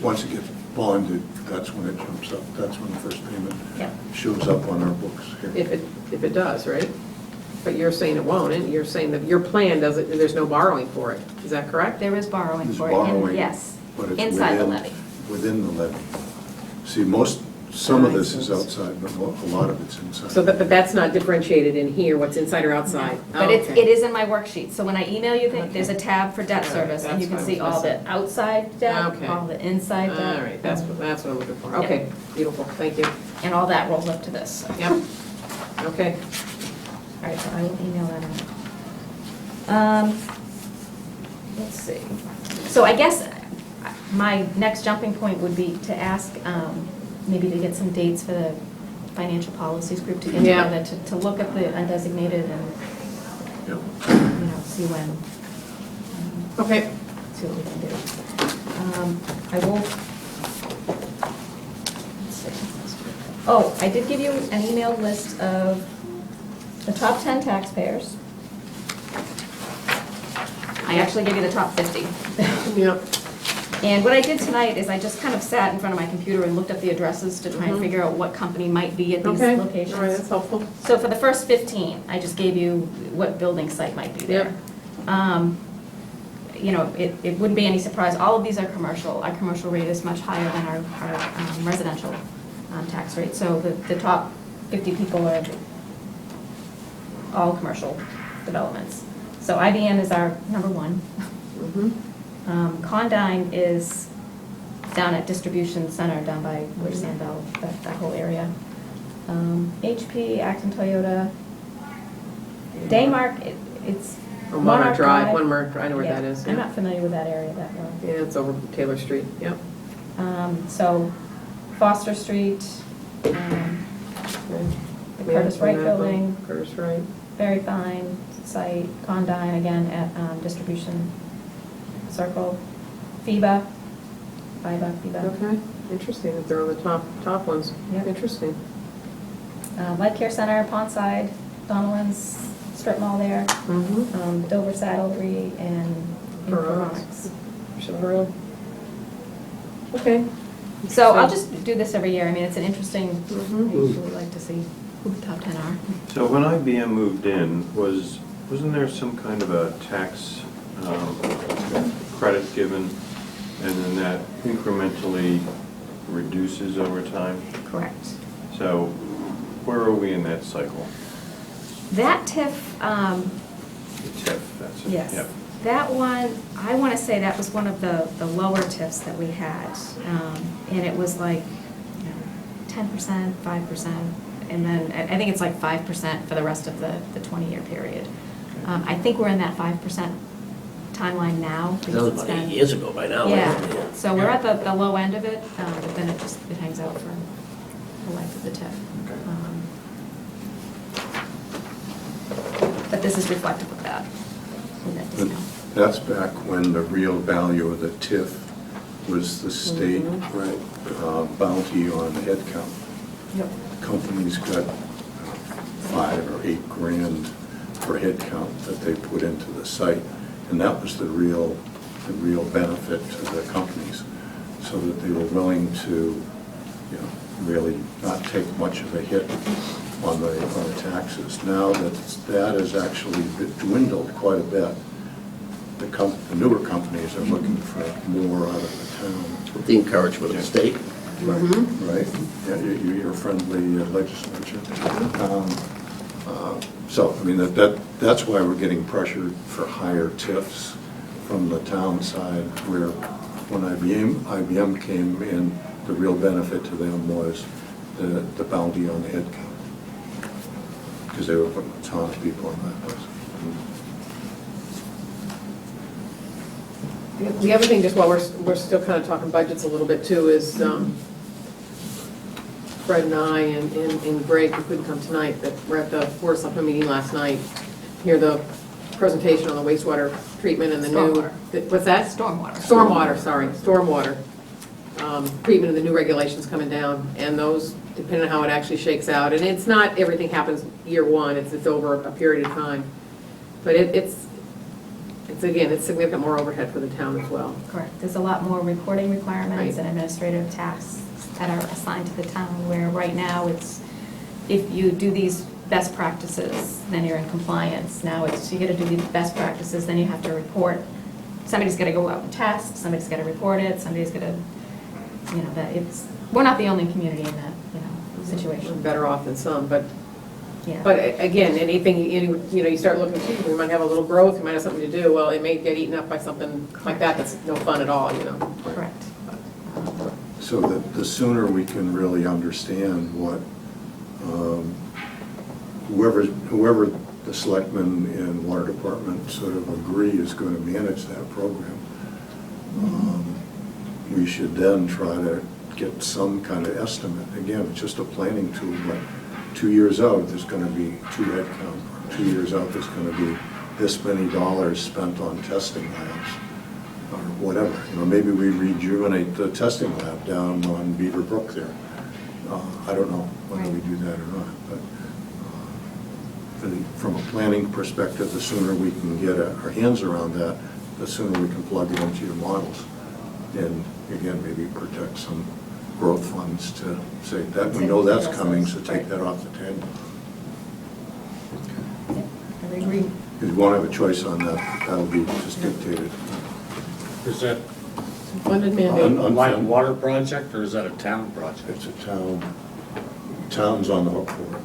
Once it gets bonded, that's when it jumps up. That's when the first payment Yep. shows up on our books here. If it does, right? But you're saying it won't, and you're saying that your plan doesn't, there's no borrowing for it, is that correct? There is borrowing There's for it, borrowing, yes, but it's inside the within- levy. Within the levy. See, some of this is outside, but a lot of it's inside. So but that's not differentiated in here, what's inside or outside? But Oh, it okay. is in my worksheet, so when I email you, there's a tab for debt All right, service, and you can that's see fine. all the outside debt, Okay. all the inside debt. All right, that's what I'm looking for. Okay, beautiful, thank you. And all that rolls up to this. Yep, okay. All right, so I will email that out. Let's see. So I guess my next jumping point would be to ask, maybe to get some dates for the financial policies group to get Yeah. together, to look at the undesignated and, Yep. see when, Okay, see what we can do. I will, let's see. Oh, I did give you an emailed list of the top 10 taxpayers. I actually gave you the top 50. yep, And what I did tonight is I just kind of sat in front of my computer and looked up the addresses to try and figure out what company might be at these okay, all locations. right, that's helpful. So for the first 15, I just gave you what building site might be there. It wouldn't be any surprise, all of these are commercial. Our commercial rate is much higher than our residential tax rate. So the top 50 people are all commercial developments. So IBM is our number one. Condyne is down at Distribution Center, down by Wood Sandville, that whole area. HP, Acton Toyota, Daymark, it's Monarch Drive, I know where yeah, that is. I'm Yeah, not familiar with that area that well. yeah, it's over Taylor Street, yep. So Foster Street, the Curtis Wright Building, Curtis Wright. very fine site. Condyne, again, at Distribution Circle. FIBA. Okay, interesting, if they're on the top ones. Yep. Interesting. Light Care Center, Pondside, Donaldson's strip mall there, Mm-hmm. Dover Saddlery, and Informatics. Chaparral. Okay. So I'll just do this every year. I mean, it's an interesting, I Mhm. usually like to see who the top 10 are. So when IBM moved in, wasn't there some kind of a tax credit given, and then that incrementally reduces over time? Correct. So where are we in that cycle? That TIF, The TIF, that's it. yes, Yep. that one, I want to say that was one of the lower TIFs that we had. And it was like, 10%, 5%, and then I think it's like 5% for the rest of the 20-year period. I think we're in that 5% timeline now. That because was it's about 8 been- years ago by now. Yeah, wasn't it? so we're at the low end of it, but then it hangs out for the life of the TIF. But this is reflective of that, in that But discount. that's back when the real value of the TIF was the state bounty on head count. Yep. Companies got 5 or 8 grand per head count that they put into the site, and that was the real benefit to the companies, so that they were willing to, really not take much of a hit on the taxes. Now that has actually dwindled quite a bit. The newer companies are looking for more out of the town. With the encouragement of the state. Right? Yeah, your friendly legislature. So, I mean, that's why we're getting pressured for higher TIFs from the town side, where when IBM came in, the real benefit to them was the bounty on the head count, because they were putting a ton of people on that list. The other thing, just while we're still kind of talking budgets a little bit too, is Fred and I and Greg, who couldn't come tonight, but we're at the Board of Selectmen meeting last night, hear the presentation on the wastewater treatment and the new. Stormwater. What's that? Stormwater. Treatment of the new regulations coming down, and those, depending on how it actually shakes out, and it's not, everything happens year one, it's over a period of time. But it's again, it's significant more overhead for the town as well. Correct. There's a lot more reporting requirements Right. and administrative tasks that are assigned to the town, where right now it's, if you do these best practices, then you're in compliance. Now it's, you gotta do the best practices, then you have to report. Somebody's gotta go out and test, somebody's gotta report it, somebody's gotta, that it's, we're not the only community in that, We're situation. better off than some, but Yeah. again, anything, you start looking, we might have a little growth, we might have something to do, well, it may get eaten up by something like that that's no fun at all. Correct. So the sooner we can really understand what whoever the selectmen and water department sort of agree is going to manage that program, we should then try to get some kind of estimate. Again, it's just a planning tool, but 2 years out, there's going to be 2 head count. 2 years out, there's going to be this many dollars spent on testing labs, or whatever. Maybe we rejuvenate the testing lab down on Beaver Brook there. I don't know whether we do that or not, but from a planning perspective, the sooner we can get our hands around that, the sooner we can plug it into your models. And again, maybe protect some growth funds to say that, we know that's coming, so take that off the table. I agree. If you won't have a choice on that, that'll be just dictated. Is that Funded mandate. a light water project or is that a town project? It's a town's on the hook for it.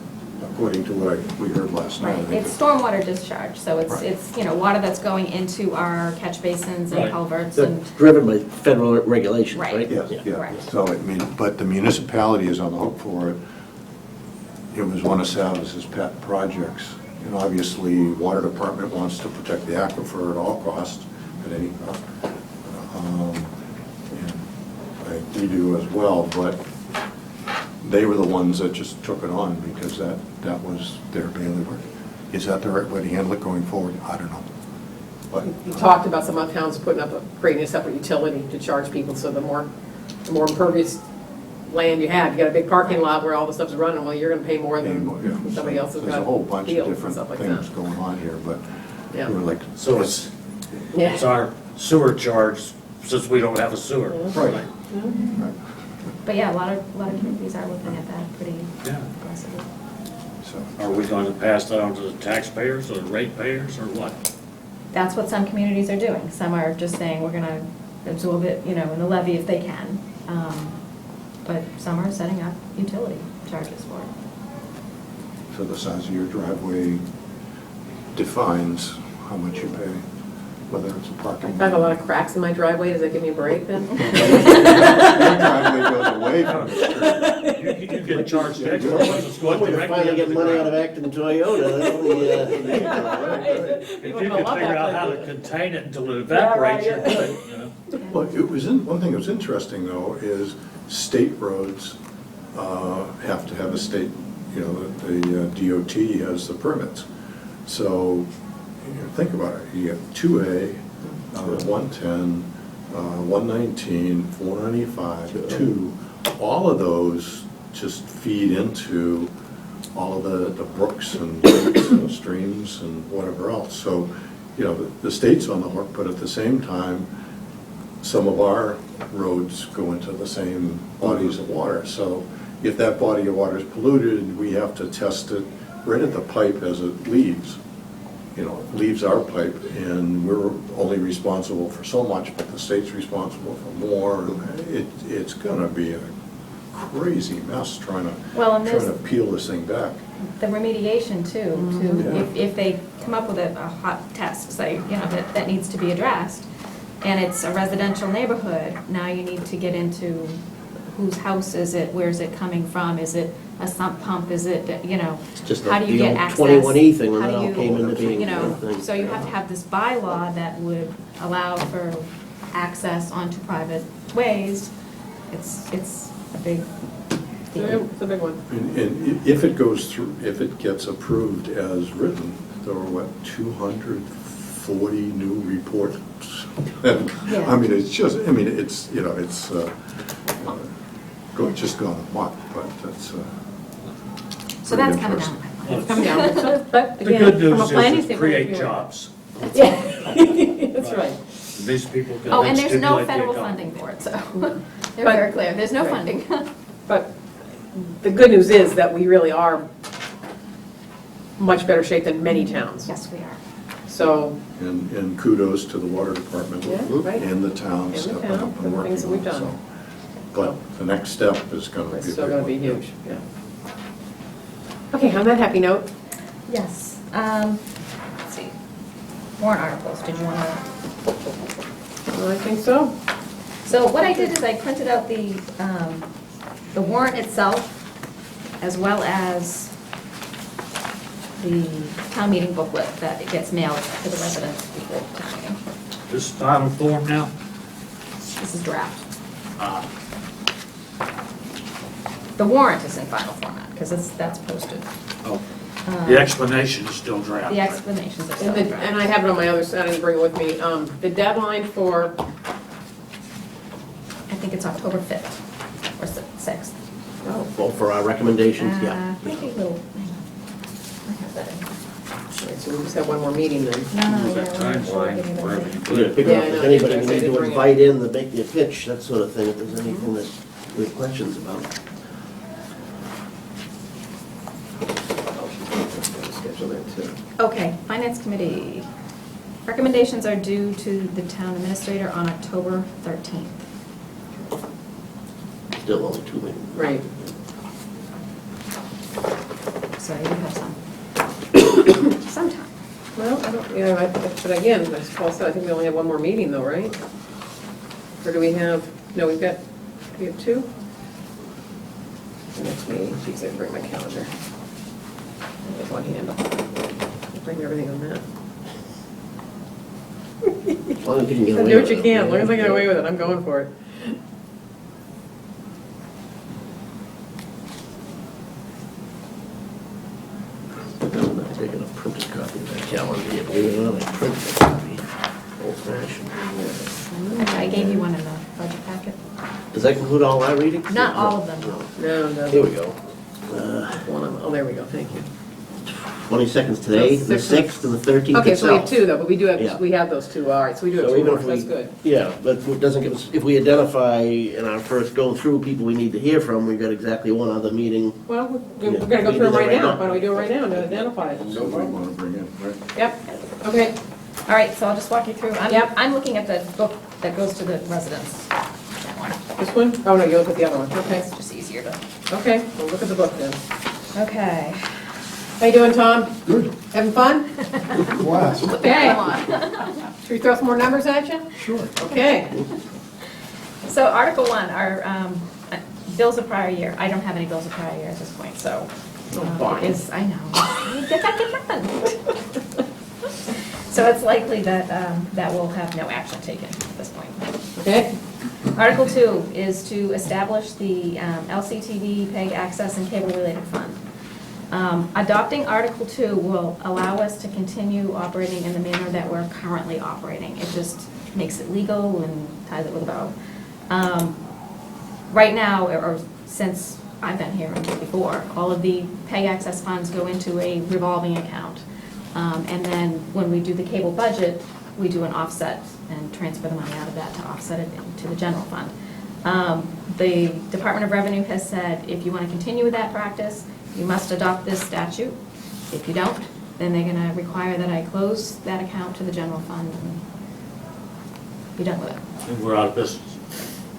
according to what we heard last night. Right, it's stormwater discharge, so Right. it's, you know, water that's going into our catch basins and Right. culverts and, That's driven by federal regulations, Right. right? Yes, Yeah. yeah. Correct. So, I mean, but the municipality is on the hook for it. It was one of Savis's pet projects. And obviously, water department wants to protect the aquifer at all costs, at any cost. And I think we do as well, but they were the ones that just took it on because that was their bailiwick. Is that the right way to handle it going forward? I don't know. But You talked about some other towns putting up, creating a separate utility to charge people, so the more impervious land you have, you got a big parking lot where all the stuff's running, well, you're gonna pay more than yeah. somebody else has got There's a whole bunch of fields and different stuff like things that. going on here, but Yeah. we were like. So it's Yeah. our sewer charge, since we don't have a sewer. Right. but yeah, a lot of communities are looking at that pretty Yeah. aggressively. So, Are we going to pass that on to the taxpayers or ratepayers or what? That's what some communities are doing. Some are just saying, we're gonna absorb it, you know, in the levy if they can. But some are setting up utility charges for it. so the size of your driveway defines how much you pay, whether it's a parking. If I have a lot of cracks in my driveway, does that give me a break then? Your driveway goes away from the street. You get charged extra once it's going Way to directly finally into get the money out ground. of Acton Toyota, that'll be, If you could figure out how to contain it until it evaporates, you're good, you know? Well, one thing that was interesting, though, is state roads have to have a state, you know, the DOT has the permits. So, you know, think about it, you have 2A, 110, 119, 495, 2, all of those just feed into all of the brooks and lakes and streams and whatever else. So, you know, the state's on the hook, but at the same time, some of our roads go into the same bodies of water. So if that body of water is polluted, we have to test it right at the pipe as it leaves. You know, it leaves our pipe, and we're only responsible for so much, but the state's responsible for more. It's gonna be a crazy mess trying Well, and there's- to peel this thing back. The remediation too, Yeah. if they come up with a hot test, say, you know, that needs to be addressed, and it's a residential neighborhood, now you need to get into whose house is it, where's it coming from, is it a sump pump, is it, you know, just how do you the get old access? 21E thing when How that do all you- came into being. You know, thing. so you have to have this bylaw that would allow for access onto private ways. It's a big deal. It's a big one. And if it goes through, if it gets approved as written, there are, what, 240 new reports? I mean, it's just, I mean, it's, you know, it's just gone amok, but that's. So that's pretty coming down. interesting. It's coming down, so, but The again, good from news a is planning it standpoint. create you're- jobs. Yeah, that's right. These people can Oh, then and there's no stimulate the federal economy. funding for it, so they're But- very clear, there's no Right. funding. But the good news is that we really are much better shape than many towns. Yes, we are. So, And kudos to the water department Yeah, right. and the town And the stepping town, up for and the working things that we've on it, done. so. But the next step is gonna be a it's big still gonna be one. huge, yeah. Okay, on that happy note, Yes, let's see, warrant articles, did you want to? I think so. So what I did is I printed out the warrant itself, as well as the town meeting booklet that it gets mailed to the residents before town meeting. This final form now? This is draft. The warrant is in final format, because that's posted. Oh, the explanation is still draft. The explanations are still And in the- and draft. I have it on my other side, I didn't bring it with me. The deadline for, I think it's October 5th or 6th. Well, for our recommendations, yeah. Maybe a little, hang on. I have that in. so we just have one more meeting then. No, Use yeah, that we're sure timeline, getting it wherever right. you put Yeah, it. pick Yeah, up I if know. anybody I needs did to bring it. invite in, to make their pitch, that sort of thing, if there's anything that we have questions about. Schedule that too. Okay, Finance Committee. Recommendations are due to the town administrator on October 13th. Still only 2 weeks. Right. So you have some, some time. Well, I don't, yeah, but again, as Paul said, I think we only have one more meeting though, right? Or do we have, no, we have two? The next meeting, geez, I bring my calendar. I have one handle. I'll bring everything on that. As long as you can get away Do what with you it. can, as long as I get away with it, I'm going for it. I'm not taking a printed copy of that calendar yet, believe it or not, I printed a copy, old fashioned. I gave you one in the budget packet. Does that include all our readings? Not all of them, no. No, Here no, we go. one of them, oh, there we go, thank you. 22nd's today, the So 6th and the 13th Okay, so we have itself. two though, but we do Yeah. have, we have those two, all right, so we do have So two even more, if that's we, good. yeah, but it doesn't give us, if we identify in our first go through people we need to hear from, we've got exactly one other meeting. Well, we're Yeah. gonna go We through do them that right right now, now. why don't we do it right now to identify it? Nobody want to bring in, right? Yep, okay, All right, so I'll just walk you through. Yep. I'm looking at the book that goes to the residents. That one. this one? Oh, no, you look at the other one, okay, It's just easier to. okay, we'll look at the book then. Okay. How you doing, Tom? Good. Having fun? Blast. Okay. Should we throw some more numbers at you? Sure. Okay. So Article 1, our bills of prior year. I don't have any bills of prior year at this point, so. fine. I know. Get back, get nothing. So it's likely that, that will have no action taken at this point. Okay, Article 2 is to establish the LCTV, PEG access, and cable-related fund. Adopting Article 2 will allow us to continue operating in the manner that we're currently operating. It just makes it legal and ties it with a bow. Right now, or since I've been here and before, all of the PEG access funds go into a revolving account. And then when we do the cable budget, we do an offset and transfer the money out of that to offset it into the general fund. The Department of Revenue has said, if you want to continue with that practice, you must adopt this statute. If you don't, then they're going to require that I close that account to the general fund and be done with it. And we're out of business.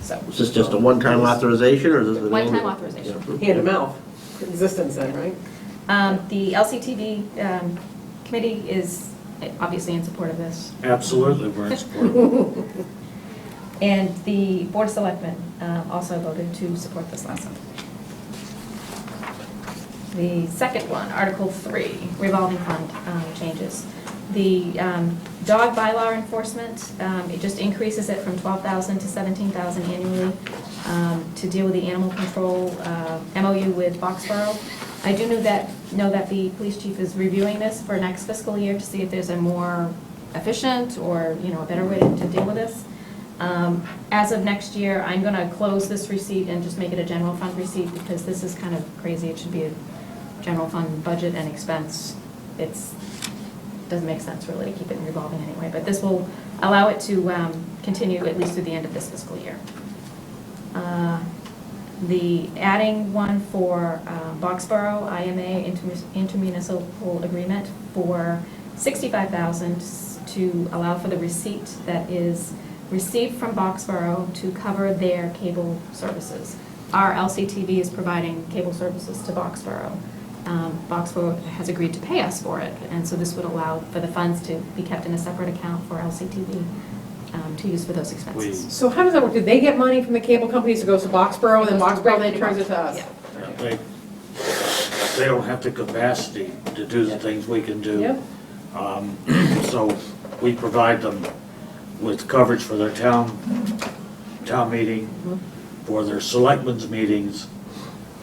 So, Is this just a one-time authorization, or is this an annual? one-time authorization. hand to mouth, existence then, right? The LCTV committee is obviously in support of this. Absolutely, we're in support. And the Board of Selectmen also voted to support this last month. The second one, Article 3, revolving fund changes. The dog bylaw enforcement, it just increases it from $12,000 to $17,000 annually to deal with the animal control MOU with Foxborough. I do know that the police chief is reviewing this for next fiscal year to see if there's a more efficient or, a better way to deal with this. As of next year, I'm going to close this receipt and just make it a general fund receipt because this is kind of crazy. It should be a general fund budget and expense. Doesn't make sense really to keep it in revolving anyway, but this will allow it to continue at least through the end of this fiscal year. The adding one for Boxborough IMA intermunicipal agreement for $65,000 to allow for the receipt that is received from Boxborough to cover their cable services. Our LCTV is providing cable services to Boxborough. Boxborough has agreed to pay us for it, and so this would allow for the funds to be kept in a separate account for LCTV to use for those expenses. So how does that work? Do they get money from the cable companies that goes to Boxborough, and then Boxborough then turns it to us? Yeah. They don't have the capacity to do the things we can do. Yep. So we provide them with coverage for their town meeting, for their selectmen's meetings,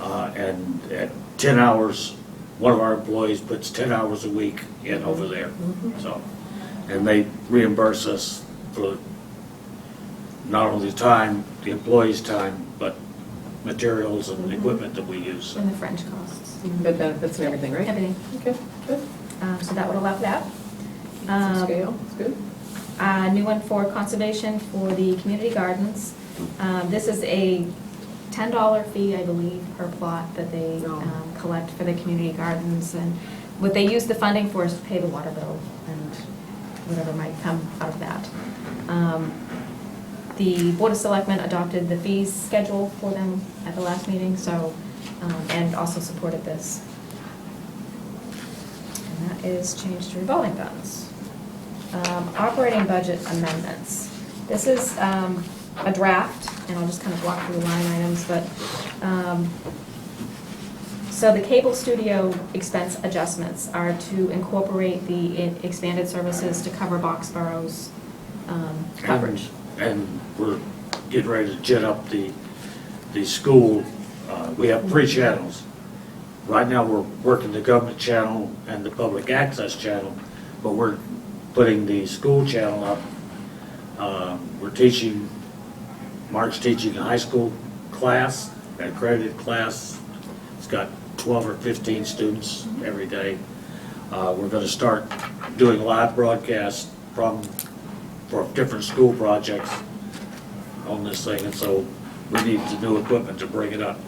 and at 10 hours, one of our employees puts 10 hours a week in over there. So, and they reimburse us for not only time, the employee's time, but materials and equipment that we use. And the fringe costs, But benefits and everything, right? everything. Okay, good. So that would allow for that. Some scale, that's good. A new one for conservation for the community gardens. This is a $10 fee, I believe, per plot that they Oh. collect for the community gardens. And what they use the funding for is to pay the water bill and whatever might come out of that. The Board of Selectmen adopted the fees schedule for them at the last meeting, so, and also supported this. is change to revolving funds. Operating budget amendments. This is a draft, and I'll just kind of walk through the line items, but, so the cable studio expense adjustments are to incorporate the expanded services to cover Boxborough's coverage. And we're getting ready to jet up the school. We have 3 channels. Right now, we're working the government channel and the public access channel, but we're putting the school channel up. We're teaching, Mark's teaching a high school class, an accredited class. It's got 12 or 15 students every day. We're going to start doing live broadcasts for different school projects on this thing, and so we need the new equipment to bring it up.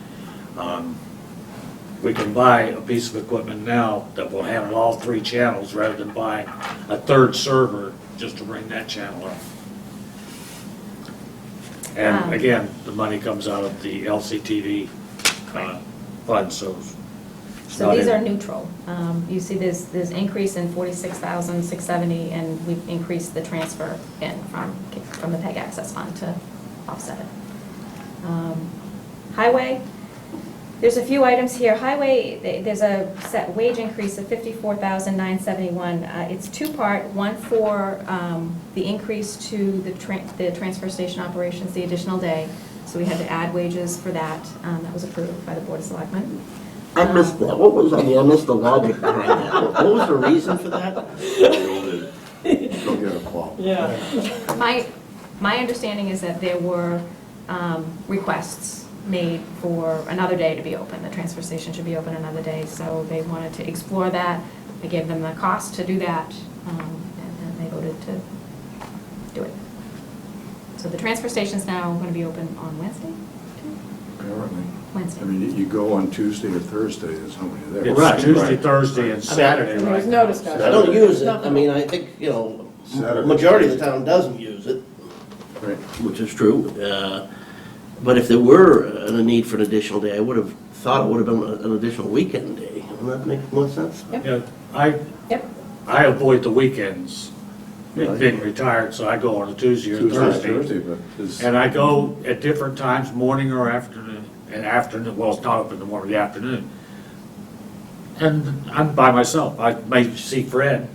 We can buy a piece of equipment now that will handle all 3 channels rather than buy a 3rd server just to bring that channel up. And again, the money comes out of the LCTV fund, so. it's So not these in- are neutral. You see there's increase in 46,670, and we've increased the transfer in from the PEG Access Fund to offset it. Highway, there's a few items here. Highway, there's a set wage increase of 54,971. It's 2-part, one for the increase to the transfer station operations, the additional day. So we had to add wages for that. That was approved by the Board of Selectmen. I missed that. What was, I missed the logic behind that. What was the reason for that? Go get a plow. My understanding is that there were requests made for another day to be open. The transfer station should be open another day, so they wanted to explore that. I gave them the cost to do that, and they voted to do it. So the transfer station's now going to be open on Wednesday? Apparently. Wednesday. I mean, you go on Tuesday or Thursday, there's nobody there. It's Tuesday, Thursday, and Saturday There right was now. no discussion. I don't use it. I mean, I think, Saturday. majority of the town doesn't use it, Right. which is true. But if there were a need for an additional day, I would have thought it would have been an additional weekend day. Wouldn't that make more sense? Yeah, I Yep. avoid the weekends, being retired, so I go on a Tuesday or Tuesday, Thursday. Thursday, but is, And I go at different times, morning or afternoon, well, it's not open in the morning, the afternoon. And I'm by myself. I may see Fred,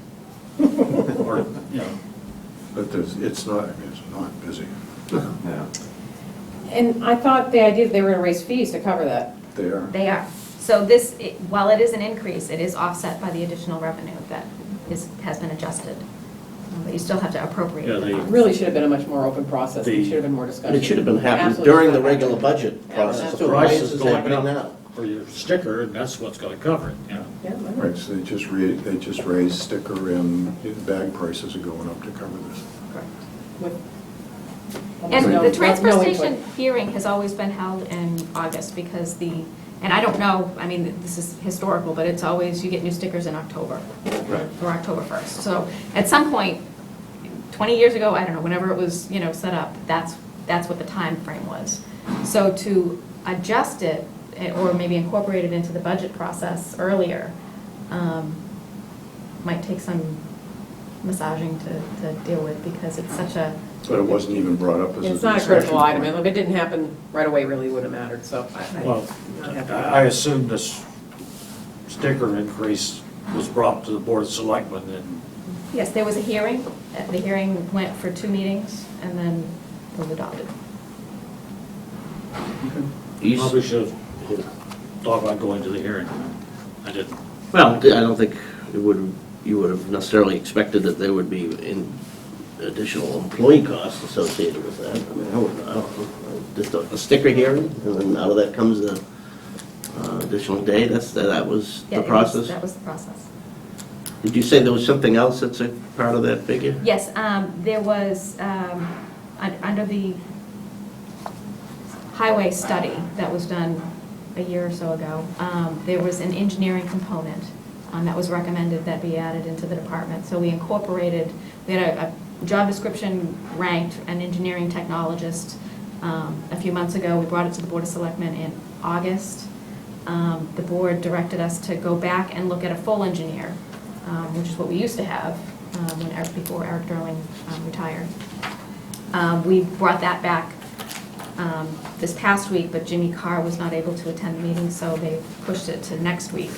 or, but it's not busy. And I thought the idea that they were going to raise fees to cover that. They are. They are. So this, while it is an increase, it is offset by the additional revenue that has been adjusted. But you still have to appropriate Yeah, the they- It funds. really should have been a much more open process. There The- should have been more discussion. And it should have been happening Absolutely during the should have regular happened. budget process. the Why price is is this going happening now? up for your sticker, and that's what's gonna cover it, Yeah, I know. Right, so they just raised sticker and bag prices are going up to cover this. With And no- the transfer no input. station hearing has always been held in August because and I don't know, I mean, this is historical, but it's always, you get new stickers in October, or October 1st. So at some point, 20 years ago, I don't know, whenever it was, set up, that's what the time frame was. So to adjust it, or maybe incorporate it into the budget process earlier, might take some massaging to deal with because it's such a, But it wasn't even brought up as a It's not a critical discussion item. point. If it didn't happen right away, it really would have mattered, so Well, I'm not happy with I that. assume this sticker increase was brought to the Board of Selectmen, and yes, there was a hearing. The hearing went for 2 meetings and then was adopted. probably should have thought about going to the hearing. I didn't. Well, I don't think you would have necessarily expected that there would be additional employee costs associated with that. I mean, I don't know. Just a sticker hearing, and then out of that comes the additional day. That was Yeah, the process? That was the process. Did you say there was something else that's a part of that figure? Yes, there was, under the highway study that was done a year or so ago, there was an engineering component that was recommended that be added into the department. So we incorporated, we had a job description ranked an engineering technologist a few months ago. We brought it to the Board of Selectmen in August. The board directed us to go back and look at a full engineer which is what we used to have before Eric Derling retired. We brought that back this past week, but Jimmy Carr was not able to attend the meeting, so they pushed it to next week,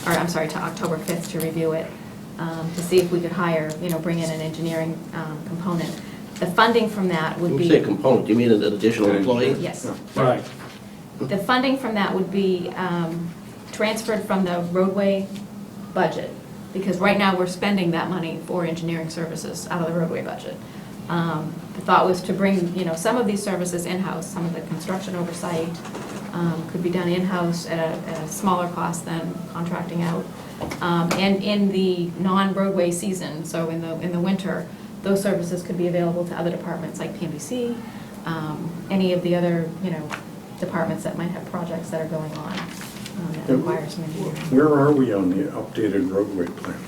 or I'm sorry, to October 5th to review it, to see if we could hire, bring in an engineering component. The funding from that would When be. you say component, do you mean an additional employee? Yes. Right. The funding from that would be transferred from the roadway budget, because right now we're spending that money for engineering services out of the roadway budget. The thought was to bring, some of these services in-house, some of the construction oversight could be done in-house at a smaller cost than contracting out. And in the non-roadway season, so in the winter, those services could be available to other departments like PMBC, any of the other, departments that might have projects that are going on that require some engineering. Where are we on the updated roadway plan?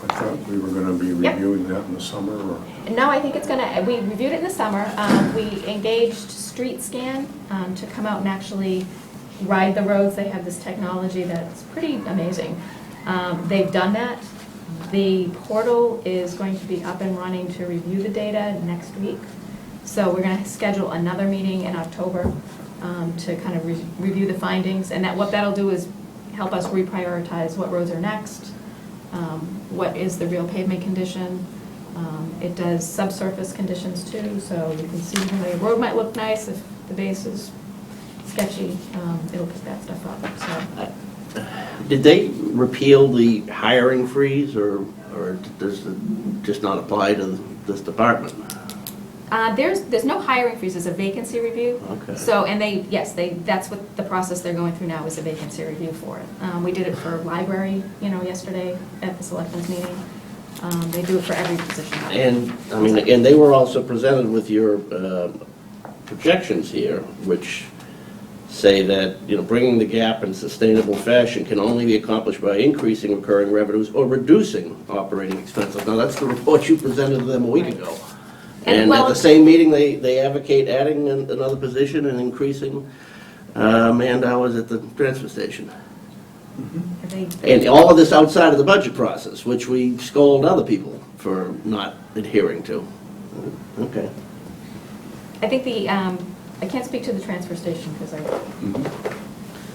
I thought we were going to be Yep. reviewing that in the summer, or? No, I think we reviewed it in the summer. We engaged StreetScan to come out and actually ride the roads. They have this technology that's pretty amazing. They've done that. The portal is going to be up and running to review the data next week. So we're going to schedule another meeting in October to kind of review the findings. And what that'll do is help us reprioritize what roads are next, what is the real pavement condition. It does subsurface conditions too, so you can see the road might look nice if the base is sketchy. It'll pick that stuff up. So. Did they repeal the hiring freeze, or does it just not apply to this department? There's no hiring freeze, it's a vacancy review. Okay. So, and that's what the process they're going through now is a vacancy review for it. We did it for library, yesterday at the selectmen's meeting. They do it for every position. And they were also presented with your projections here, which say that, bringing the gap in sustainable fashion can only be accomplished by increasing recurring revenues or reducing operating expenses. Now, that's the report you presented to them a week ago. And at the same meeting, they advocate adding another position and increasing man hours at the transfer station. And all of this outside of the budget process, which we scold other people for not adhering to. Okay. I think I can't speak to the transfer station because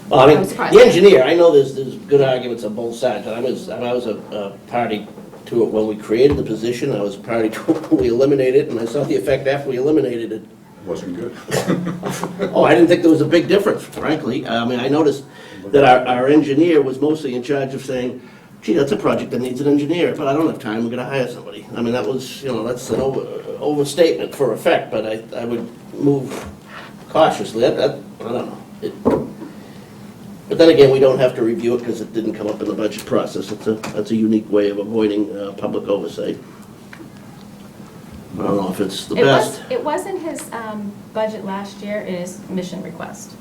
Well, I was surprised. the engineer, I know there's good arguments on both sides. I was a party to it when we created the position. I was a party to it when we eliminated it, and I saw the effect after we eliminated it. Wasn't good. Oh, I didn't think there was a big difference, frankly. I noticed that our engineer was mostly in charge of saying, gee, that's a project that needs an engineer, but I don't have time, we're gonna hire somebody. That was, that's an overstatement for effect, but I would move cautiously. I don't know. But then again, we don't have to review it because it didn't come up in the budget process. That's a unique way of avoiding public oversight. I don't know if it's the best. It was in his budget last year in his mission request.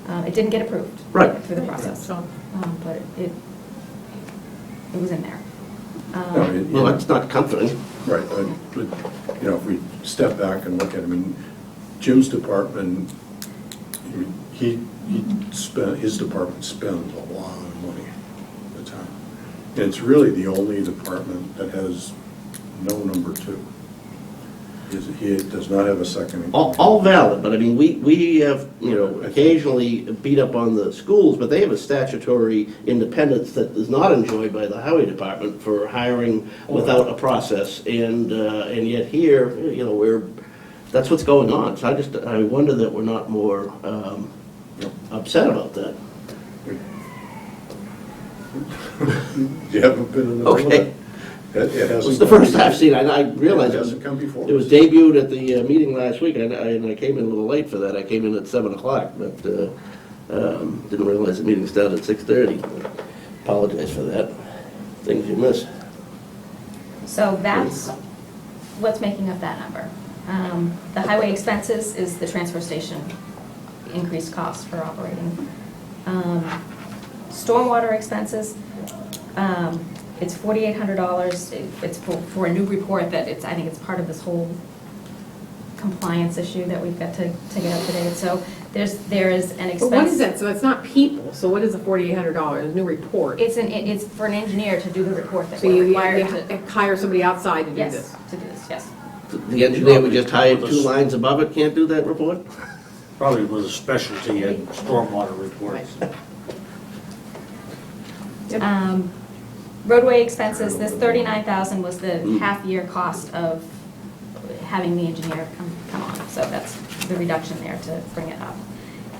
It didn't get approved. Right. Through the process, but it was in there. Well, that's not comforting. Right, but, if we step back and look at, Jim's department, his department spends a lot of money at the time. And it's really the only department that has no number two. He does not have a second. All valid, but we have, occasionally beat up on the schools, but they have a statutory independence that is not enjoyed by the highway department for hiring without a process, and yet here, that's what's going on. So I wonder that we're not more upset about that. You haven't been in the middle of it? It hasn't. It's the first I've seen, I realized It hasn't come before. it was debuted at the meeting last week, and I came in a little late for that. I came in at 7 o'clock, but didn't realize the meeting started at 6:30. Apologize for that. Things you miss. So that's what's making up that number. The highway expenses is the transfer station increased cost for operating. Stormwater expenses, it's $4,800. It's for a new report that I think it's part of this whole compliance issue that we've got to get up to date. So There is an expense. But what is that? So it's not people, so what is the $4,800, a new report? It's for an engineer to do the report that So we're you required to. hire somebody outside to do Yes, this? to do this, yes. The engineer we just hired 2 lines above it can't do that report? Probably with a specialty in stormwater reports. Roadway expenses, this 39,000 was the half-year cost of having the engineer come on. So that's the reduction there to bring it up.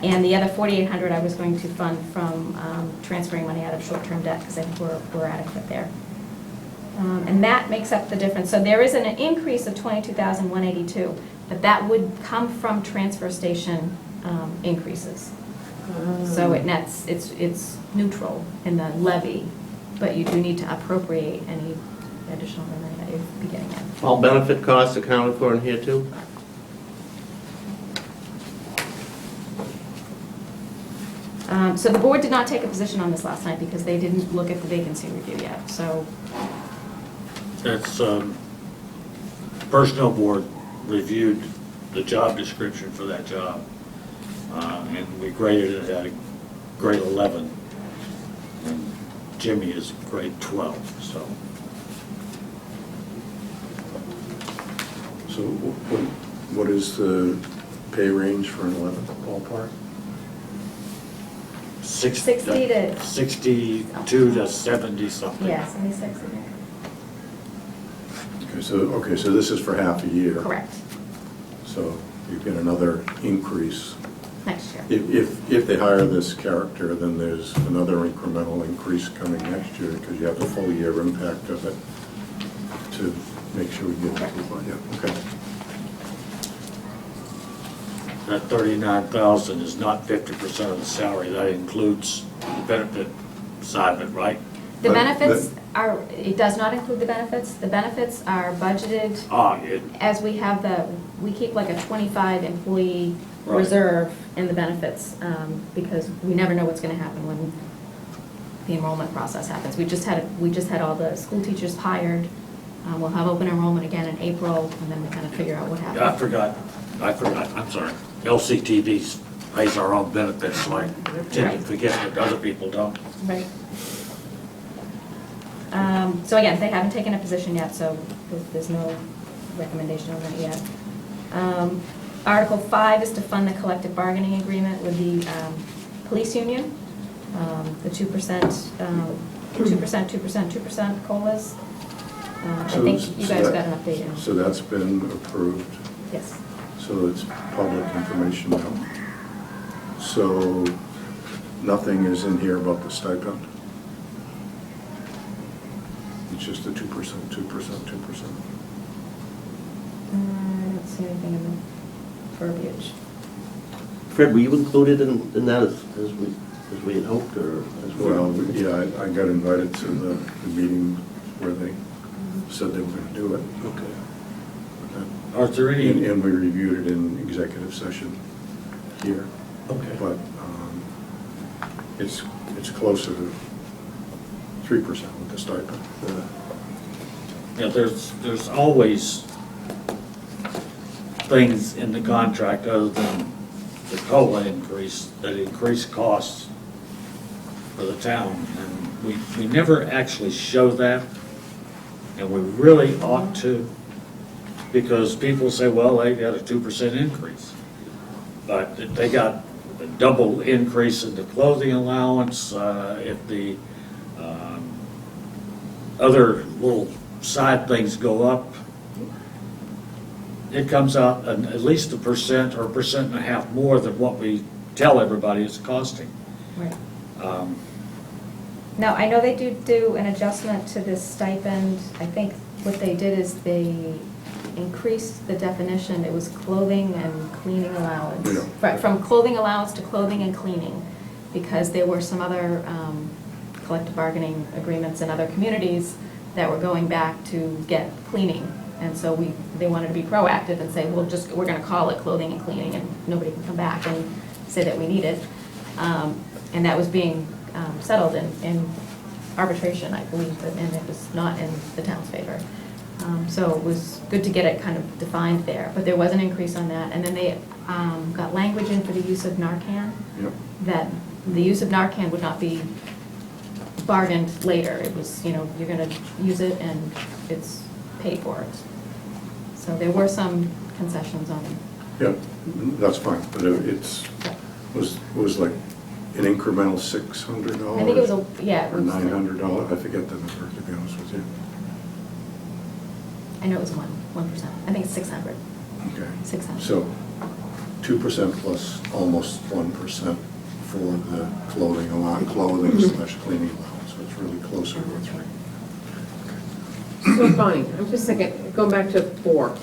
And the other 4,800 I was going to fund from transferring money out of short-term debt because I think we're adequate there. And that makes up the difference. So there is an increase of 22,182, but that would come from transfer station increases. So it nets, it's neutral in the levy, but you do need to appropriate any additional money that you'd be getting in. All benefit costs accounted for in here too? So the board did not take a position on this last night because they didn't look at the vacancy review yet, so. That's, Personnel Board reviewed the job description for that job, and we graded it at a grade 11. And Jimmy is grade 12, so. So what is the pay range for an 11th ballpark? 60 to- 62 to 70 something. Yeah, 76, I think. Okay, so this is for half a year. Correct, So you get another increase. next year. If they hire this character, then there's another incremental increase coming next year because you have the full year impact of it to make sure we get it. Yeah, okay. That 39,000 is not 50% of the salary, that includes the benefit side of it, right? The But- benefits are, it does not include the benefits. The benefits are budgeted as we have we keep like a 25 employee Right. reserve in the benefits, because we never know what's gonna happen when the enrollment process happens. We just had all the school teachers hired. We'll have open enrollment again in April, and then we kind of figure out what I happens. forgot, I'm sorry. LCTV pays our own benefits, like, tend to forget that other people don't. Right. So again, they haven't taken a position yet, so there's no recommendation on that yet. Article 5 is to fund the collective bargaining agreement with the police union, the 2%, 2% COLAs. I So- think you so guys that- got an update in. So that's been approved, Yes. so it's public information now. So nothing is in here about the stipend? It's just the 2%, 2%, 2%. I don't see anything in the verbiage. Fred, were you included in that as we had hoped, or as Well, yeah, I got invited to the meeting where they said they were going to do it. Okay. Are there any, And we reviewed it in executive session here. Okay. But it's closer to 3% with the stipend. there's always things in the contract other than the COLA increase that increase costs for the town. And we never actually show that, and we really ought to, because people say, well, they got a 2% increase. But if they got a double increase in the clothing allowance, if the other little side things go up, it comes out at least 1% or 1.5% more than what we tell everybody it's costing. Right. Now, I know they do an adjustment to this stipend. I think what they did is they increased the definition. It was clothing and cleaning allowance. Yeah. Right, from clothing allowance to clothing and cleaning, because there were some other collective bargaining agreements in other communities that were going back to get cleaning. And so they wanted to be proactive and say, we're gonna call it clothing and cleaning, and nobody can come back and say that we need it. And that was being settled in arbitration, I believe, and it was not in the town's favor. So it was good to get it kind of defined there, but there was an increase on that. And then they got language in for the use of Narcan, Yep. that the use of Narcan would not be bargained later. It was, you know, you're going to use it and it's paid for. So there were some concessions on it. Yep, that's fine, but was like an incremental $600? I think it was a, yeah. it Or was- $900, I forget the number, to be honest with you. I know it was 1%. I think it's 600. Okay. 600. So 2% plus almost 1% for the clothing allowance, clothing/cleaning allowance, so it's really closer to a 3. So Bonnie, I'm just thinking, going back to 4.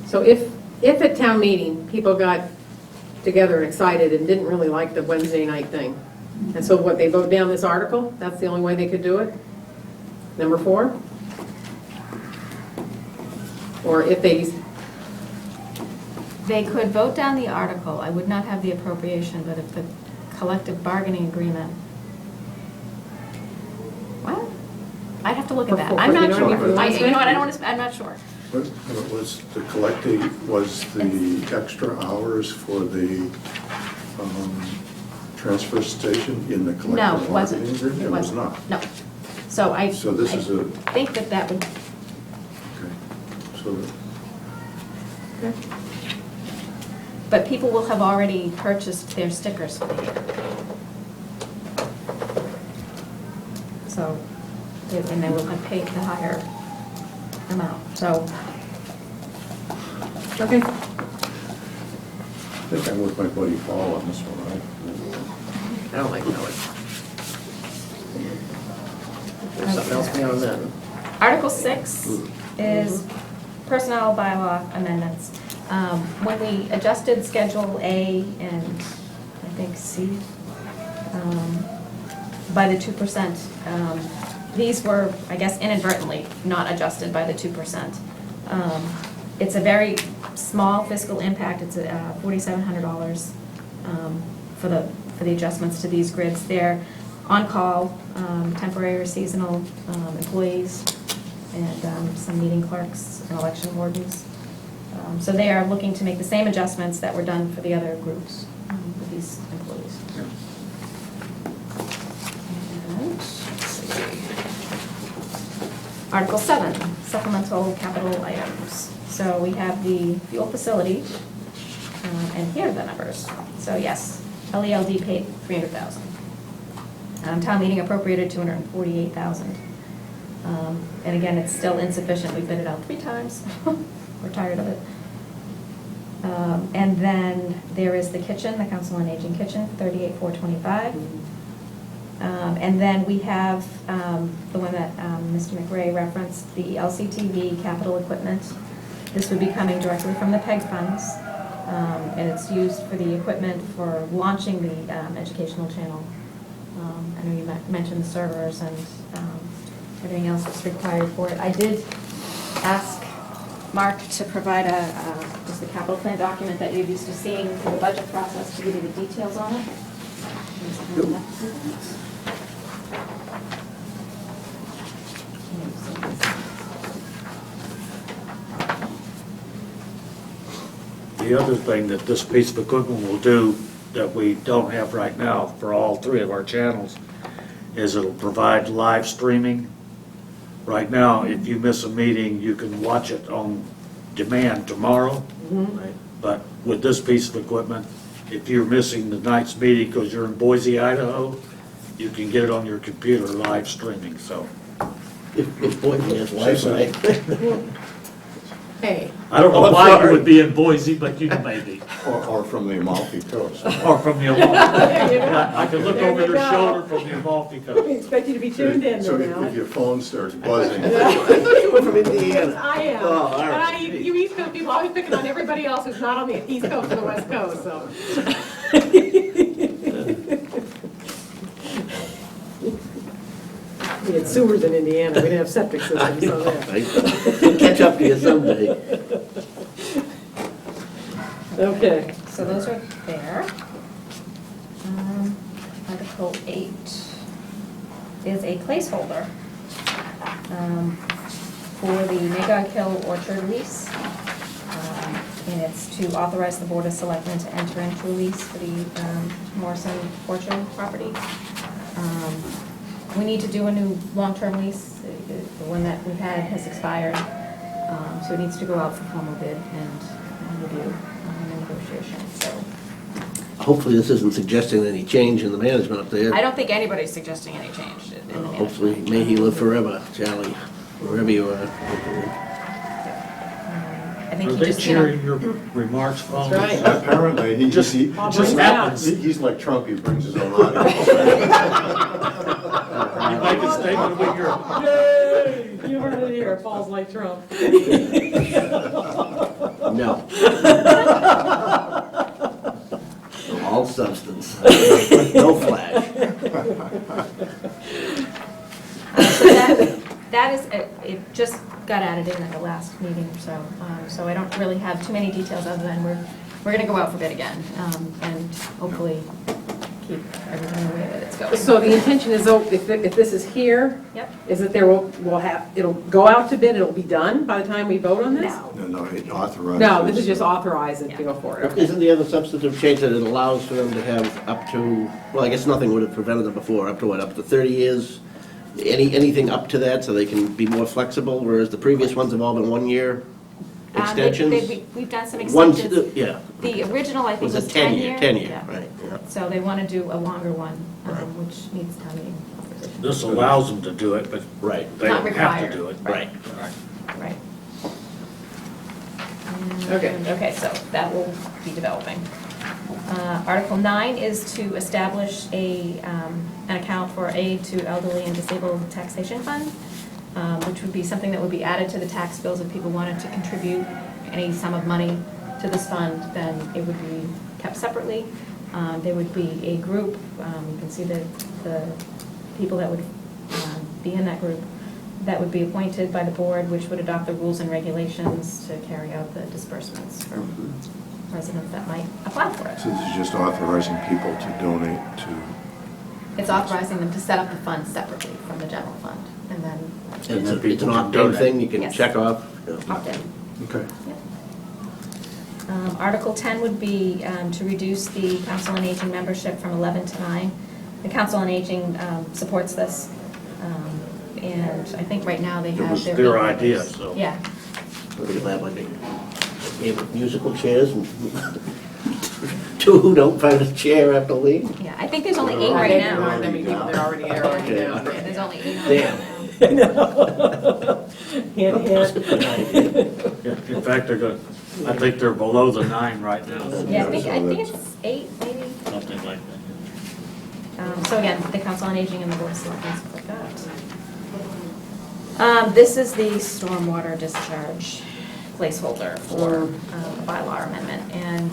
So if at town meeting, people got together and excited and didn't really like the Wednesday night thing, and so what, they vote down this article? That's the only way they could do it? Number 4? Or if they, They could vote down the article. I would not have the appropriation, but if the collective bargaining agreement, well, I'd have to look at that. I'm You not know what I mean, for sure. the You know what, I don't Wednesday? want to, I'm not sure. But was the collective, was the extra hours for the transfer station in the No, collective it wasn't. bargaining agreement? It was not. No. So I So this is a, think that would, okay, so but people will have already purchased their stickers for the year. So, and they will have paid the higher amount, so. okay, I think I'm with my buddy Paul on this one, right? I don't like that one. There's something else beyond that. Article 6 is personnel bylaw amendments. When we adjusted Schedule A and I think C by the 2%, these were, I guess inadvertently, not adjusted by the 2%. It's a very small fiscal impact. It's $4,700 for the adjustments to these grids. They're on-call, temporary or seasonal employees, and some meeting clerks and election wardens. So they are looking to make the same adjustments that were done for the other groups with these employees. And, let's see. Article 7, supplemental capital items. So we have the fuel facility, and here are the numbers. So yes, LELD paid $300,000. Town meeting appropriated $248,000. And again, it's still insufficient. We bid it out 3 times. We're tired of it. And then there is the kitchen, the Council on Aging kitchen, $38,425. And then we have the one that Mr. McRae referenced, the LCTV capital equipment. This would be coming directly from the PEG funds. And it's used for the equipment for launching the educational channel. I know you mentioned the servers and everything else that's required for it. I did ask Mark to provide just the capital plan document that you're used to seeing for the budget process to give you the details on it. The other thing that this piece of equipment will do that we don't have right now for all 3 of our channels is it'll provide live streaming. Right now, if you miss a meeting, you can watch it on demand tomorrow. Right? But with this piece of equipment, if you're missing the night's meeting because you're in Boise, Idaho, you can get it on your computer live streaming, so. If Boise has Wi-Fi. Hey, I don't know I'm why you sorry. would be in Boise, but you may be. Or from the Amalfi Coast. Or from the Amalfi. There you go. I can look There over you your go. shoulder from the Amalfi we Coast. expect you to be tuned in So now. if your phone starts buzzing, I thought you were from Indiana. I am. Oh, all But right. you East Coast people always picking on everybody else who's not on the East Coast or the West Coast, so. We had sewers in Indiana, we didn't have septic systems, so there. I'll catch up to you someday. Okay. So those are there. Article 8 is a placeholder for the Magog Hill Orchard lease. And it's to authorize the Board of Selectmen to enter into a lease for the Morrison Orchard property. We need to do a new long-term lease. The one that we've had has expired, so it needs to go out for formal bid and review and negotiation, so. Hopefully this isn't suggesting any change in the management up there. I don't think anybody's suggesting any change in the management. Hopefully, may he live forever, Charlie, wherever you are. I think Are he they just, you know, cheering your remarks from? That's right. Apparently, Just happens. he's like Trump, he brings his own audience. You make a statement when you're, Yay! You heard it here, Paul's like Trump. No. All substance. No flash. so that is, it just got added in at the last meeting or so. So I don't really have too many details other than we're going to go out for bid again and hopefully keep everything the way that it's going. So the intention is, though, if this is here, Yep. is that it'll go out to bid, it'll be done by the time we vote on this? No. No, it authorizes. No, this is just authorizing to go forward. Okay. Isn't the other substantive change that it allows for them to have up to, well, I guess nothing would have prevented them before, up to what, up to 30 years? Anything up to that so they can be more flexible, whereas the previous ones have all been 1 year extensions? We've done some One, extensions. yeah. The original, I think, Was was a 10 10 year. year, 10 year, Yeah. right, yeah. So they want to do a longer one, Right. which needs town meeting authorization. this allows them to do it, but Right. they Not don't have required. to do it. Right. Right. Okay. Okay, so that will be developing. Article 9 is to establish an account for aid to elderly and disabled taxation fund, which would be something that would be added to the tax bills if people wanted to contribute any sum of money to this fund, then it would be kept separately. There would be a group, you can see the people that would be in that group, that would be appointed by the board, which would adopt the rules and regulations to carry out the disbursements for residents that might apply for it. So this is just authorizing people to donate to, It's authorizing them to set up the fund separately from the general fund, and then And So it's people an can opt-in donate. thing, you can Yes. check off. opt in. okay. Article 10 would be to reduce the Council on Aging membership from 11 to 9. The Council on Aging supports this, and I think right now they It have was their... their 8 idea, members. so. Yeah, Look at that, like a game of musical chairs and two who don't find a chair after leave. yeah, I think there's only 8 I right think now. there aren't that many people, they're already there. Okay. Yeah, there's only 8 on Damn. there Hint, hint. In fact, they're going, I think they're below the 9 right now, now. Yeah, I think it's 8 maybe. something like that. So again, the Council on Aging and the Board of Selectmen support that. This is the stormwater discharge placeholder for the bylaw amendment. And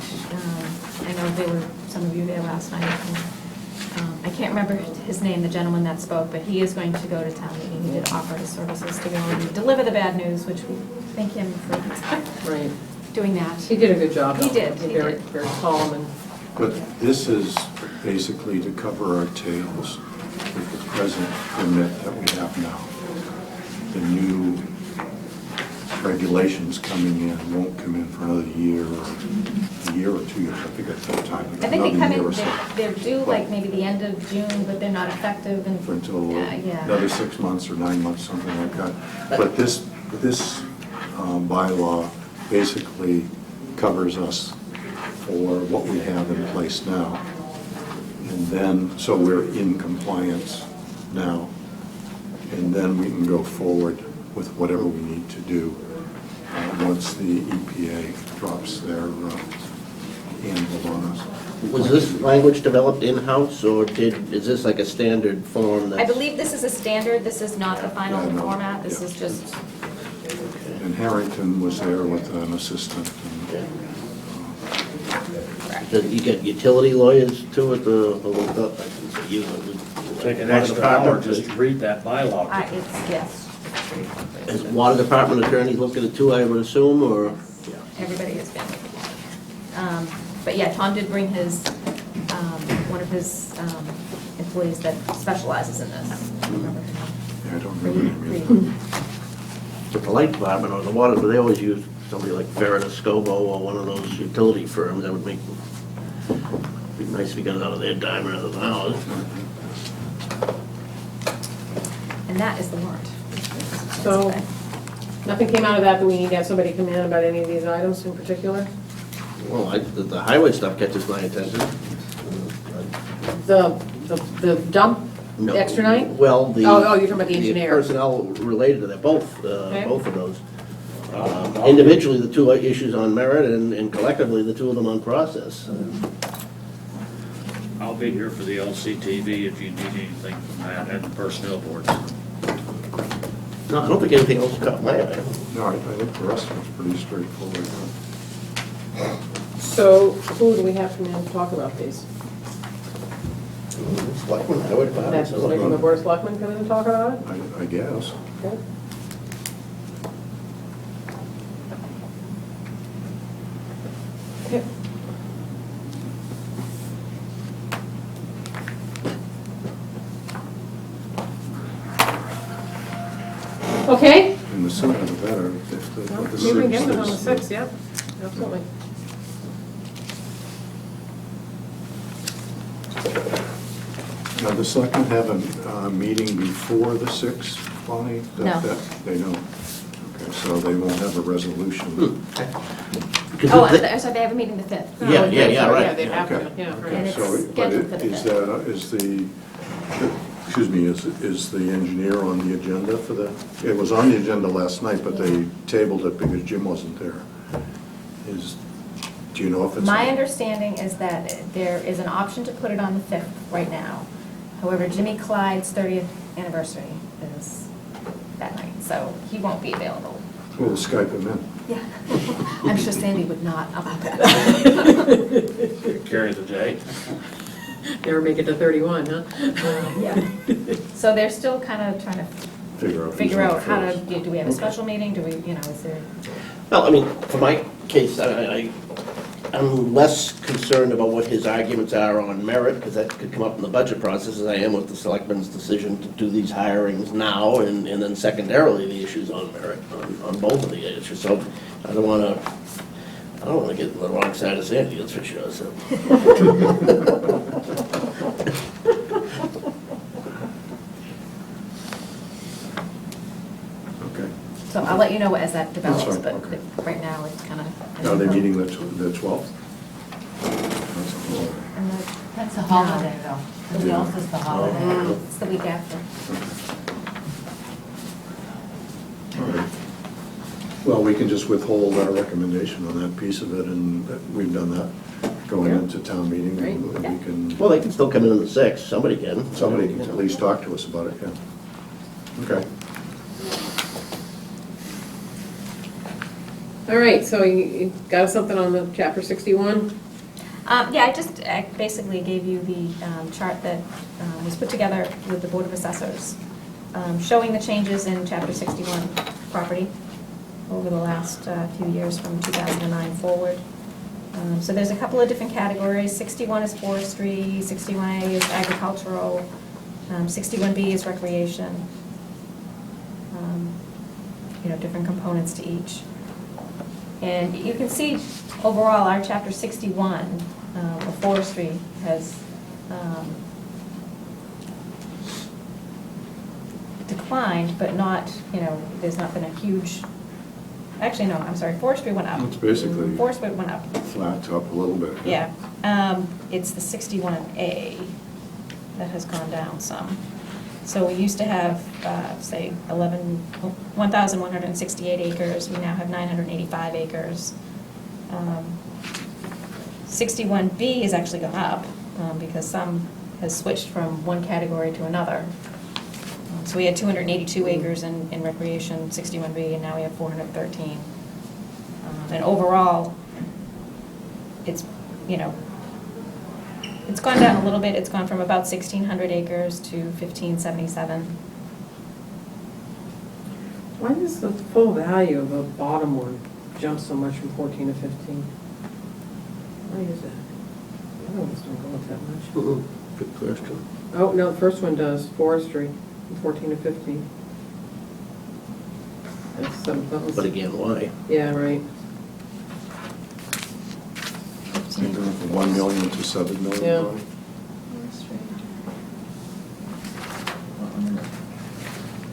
I know there were some of you there last night. And, I can't remember his name, the gentleman that spoke, but he is going to go to town meeting. He did offer his services to go and deliver the bad news, which we thank him for Right. doing that. He did a good job. He though. did, he Very, did. very calm and, But this is basically to cover our tails with the present permit that we have now. The new regulations coming in won't come in for another year or 2 years. I think that's the time. I think they come Another year in, or so. they're due like maybe the end of June, but they're not effective For until yeah. another 6 months or 9 months, something like that. But this bylaw basically covers us for what we have in place now. And then, so we're in compliance now. And then we can go forward with whatever we need to do once the EPA drops their handle on us. Was this language developed in-house, or is this like a standard form I that's... believe this is a standard, this is not the final Yeah, no, format, this yeah. is just, And Harrington was there with an assistant. Yeah. Did you get utility lawyers too at the... Take an Water extra hour department, just to read that bylaw. it's, yes, Has water department attorney looked at it too, I would assume, or? everybody has been. But yeah, Tom did bring his, one of his employees that specializes in this. I don't remember his name. I don't remember him either. with the light department or the water, but they always use somebody like Veritas Scobo or one of those utility firms. That would be nice if we got it out of their dime rather than ours. And that is the warrant. So, nothing came out of that we need to have somebody come in about any of these items in particular? Well, the highway stuff catches my attention. The dump, No. the extra night? Well, the. Oh, you're talking about the engineer. Personnel related to that, both Okay. of those. Individually, the two issues on merit, and collectively, the two of them on process. I'll be here for the LCTV if you need anything from that and the personnel board. No, I don't think anything else caught my eye. No, I think the rest of it's pretty straightforward. So, who do we have come in to talk about these? Selectmen, highway department, That's so- making the board of selectmen come in and talk about it? I guess. Okay. Okay. Okay. And the sooner the better. If the Maybe we can get sixth them on the is- 6th, yeah, absolutely. Now, the selectmen have a meeting before the 6th, Bonnie? No. They don't. Okay, so they won't have a resolution. Because Oh, the- I'm sorry, they have a meeting the 5th. Yeah, yeah, Yeah, right. they'd have to, Okay. yeah, And right. it's So, but scheduled for the is 5th. that, is the engineer on the agenda for the, it was on the agenda last night, but they tabled it because Jim wasn't there. Do you know if it's? My understanding is that there is an option to put it on the 5th right now. However, Jimmy Clyde's 30th anniversary is that night, so he won't be available. We'll Skype him in. Yeah. I'm sure Sandy would not allow that. Carry the day. Never make it to 31, huh? Yeah. So they're still kind of trying to Figure out. who's figure on out how to, first. do we have a special meeting? Do we, is there? Well, I mean, for my case, I'm less concerned about what his arguments are on merit, because that could come up in the budget process, as I am with the selectmen's decision to do these hirings now, and then secondarily, the issues on merit, on both of the issues. So I don't want to get on the wrong side of Sandy, that's for sure, so. Okay. So I'll let you know as that develops, fine, but okay. right now it's kind of. Are they meeting the 12th? That's a holiday, though. The Yeah. 12th is the holiday. It's the week after. All right. Well, we can just withhold our recommendation on that piece of it, and we've done that going Yeah. into town meeting. Right. And we can, Well, they can still come in on the 6th, somebody can. somebody can at least talk to us about it, yeah. Okay. All right, so you got something on the chapter 61? Yeah, I basically gave you the chart that was put together with the Board of Assessors, showing the changes in Chapter 61 property over the last few years from 2009 forward. So there's a couple of different categories. 61 is forestry, 61A is agricultural, 61B is recreation. Different components to each. And you can see overall, our Chapter 61 of forestry has declined, but not, there's not been a huge, actually, no, I'm sorry, forestry went up. It's basically- Forestry went up, Flat top a little bit. yeah. It's the 61A that has gone down some. So we used to have, say, 1,168 acres, we now have 985 acres. 61B has actually gone up, because some has switched from one category to another. So we had 282 acres in recreation, 61B, and now we have 413. And overall, it's, it's gone down a little bit. It's gone from about 1,600 acres to 1,577. Why does the full value of the bottom one jump so much from 14 to 15? Why is that? The other ones don't go up that much. Good question. Oh, no, the first one does, forestry, from 14 to 15. That's something. But again, why? Yeah, right. From 1 million to 7 million. Yeah. Bonnie?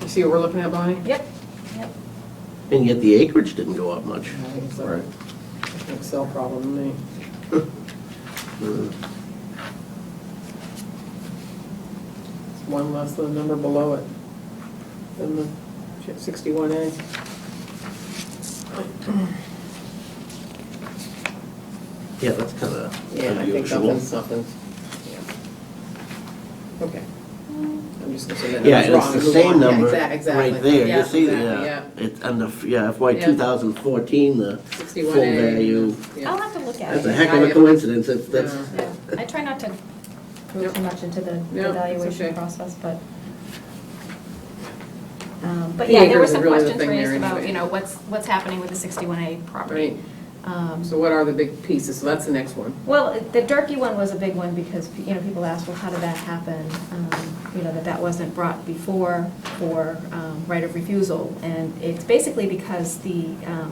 You see what we're looking at, Bonnie? Yep, yep. And yet the acreage didn't go up much. I think so. Right. Excel problem to me. It's one less than the number below it, than the 61A. Yeah, that's kind of Yeah, I think unusual. something, yeah. Okay. I'm just gonna say that. Yeah, was and wrong it's and the move same on. Yeah, number exactly. right there. Yeah, You see, exactly, yeah, it's under, yeah, FY Yeah. 2014, the 61A. full value. Yeah. I'll have to look at That's it. a heck of a coincidence. That's, Yeah, I try not to go Yep. too much into the Yeah, it's evaluation okay. process, but The yeah, there were acres is some really the questions thing there raised about, anyway. you know, what's happening with the 61A property. Right, so what are the big pieces? So that's the next one. Well, the Durkee one was a big one because, you know, people asked, well, how did that happen? You know, that wasn't brought before for right of refusal. And it's basically because the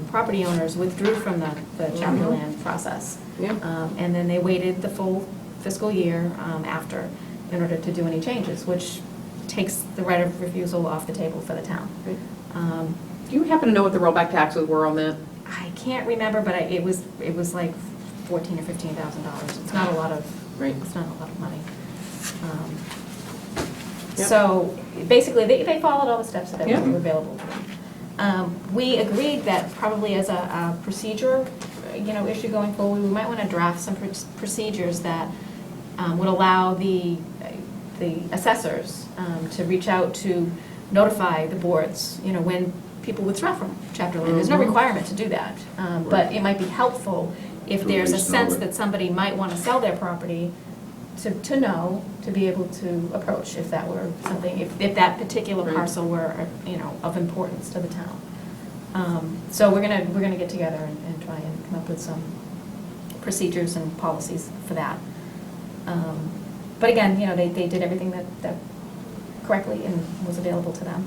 property owners withdrew from the chapter land process. Yeah. And then they waited the full fiscal year after in order to do any changes, which takes the right of refusal off the table for the town. Right. Do you happen to know what the rollback taxes were on that? I can't remember, but it was like $14,000 or $15,000. It's not a lot of, Right. it's not a lot of money. Yep. So basically, they followed all the steps that Yep. were available to them. We agreed that probably as a procedure, you know, issue going forward, we might want to draft some procedures that would allow the assessors to reach out to notify the boards, you know, when people withdraw from chapter land. There's no requirement to do that, but it might be helpful if To there's a at least know sense it. that somebody might want to sell their property, to know, to be able to approach if that were something, if that particular Right. parcel were, you know, of importance to the town. So we're gonna get together and try and come up with some procedures and policies for that. But again, you know, they did everything that correctly and was available to them.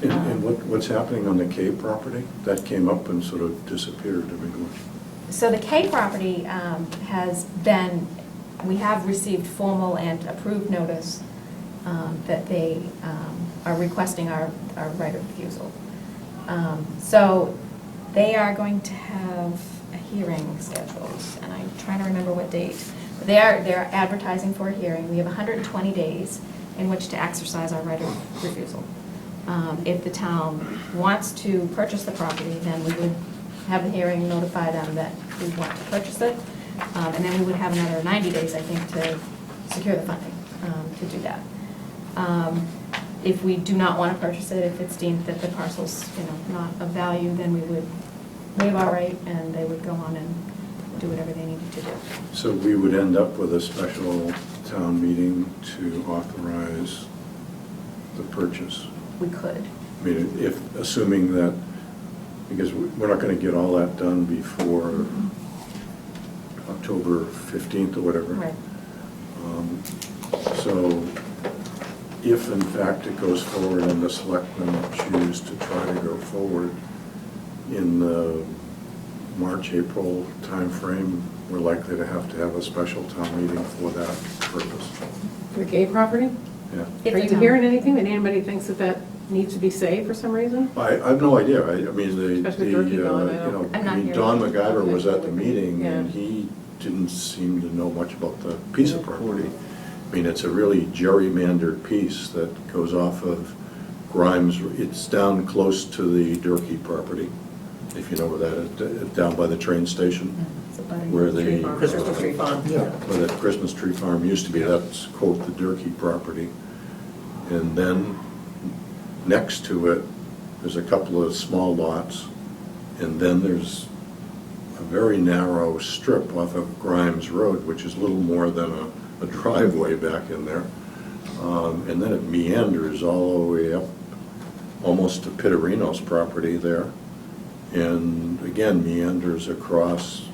And what's happening on the K property? That came up and sort of disappeared. I mean, So the K property has been, we have received formal and approved notice that they are requesting our right of refusal. So they are going to have a hearing scheduled, and I'm trying to remember what date. But they're advertising for a hearing. We have 120 days in which to exercise our right of refusal. If the town wants to purchase the property, then we would have the hearing, notify them that we want to purchase it, and then we would have another 90 days, I think, to secure the funding to do that. If we do not want to purchase it, if it's deemed that the parcel's, you know, not of value, then we would waive our right, and they would go on and do whatever they needed to do. so we would end up with a special town meeting to authorize the purchase. We could. I mean, if, assuming that, because we're not going to get all that done before October 15th or whatever. Right. So if in fact it goes forward and the selectmen choose to try to go forward in the March, April timeframe, we're likely to have a special town meeting for that purpose. The gay property? Yeah. If Are the you town- hearing anything that anybody thinks that needs to be saved for some reason? I have no idea. I mean, Especially Turkey gone, I you don't- know, I'm not I mean, hearing Don anything. MacGyver was at the meeting Yeah. and he didn't seem to know much about the piece of property. I mean, it's a really gerrymandered piece that goes off of Grimes. It's down close to the Durkee property, if you know where that is, down by the train station, It's a budding where tree the farm. Christmas tree farm. where that Christmas tree farm used to be. That's, quote, the Durkee property. And then next to it, there's a couple of small lots, and then there's a very narrow strip off of Grimes Road, which is little more than a driveway back in there. And then it meanders all the way up, almost to Pittarino's property there. And again, meanders across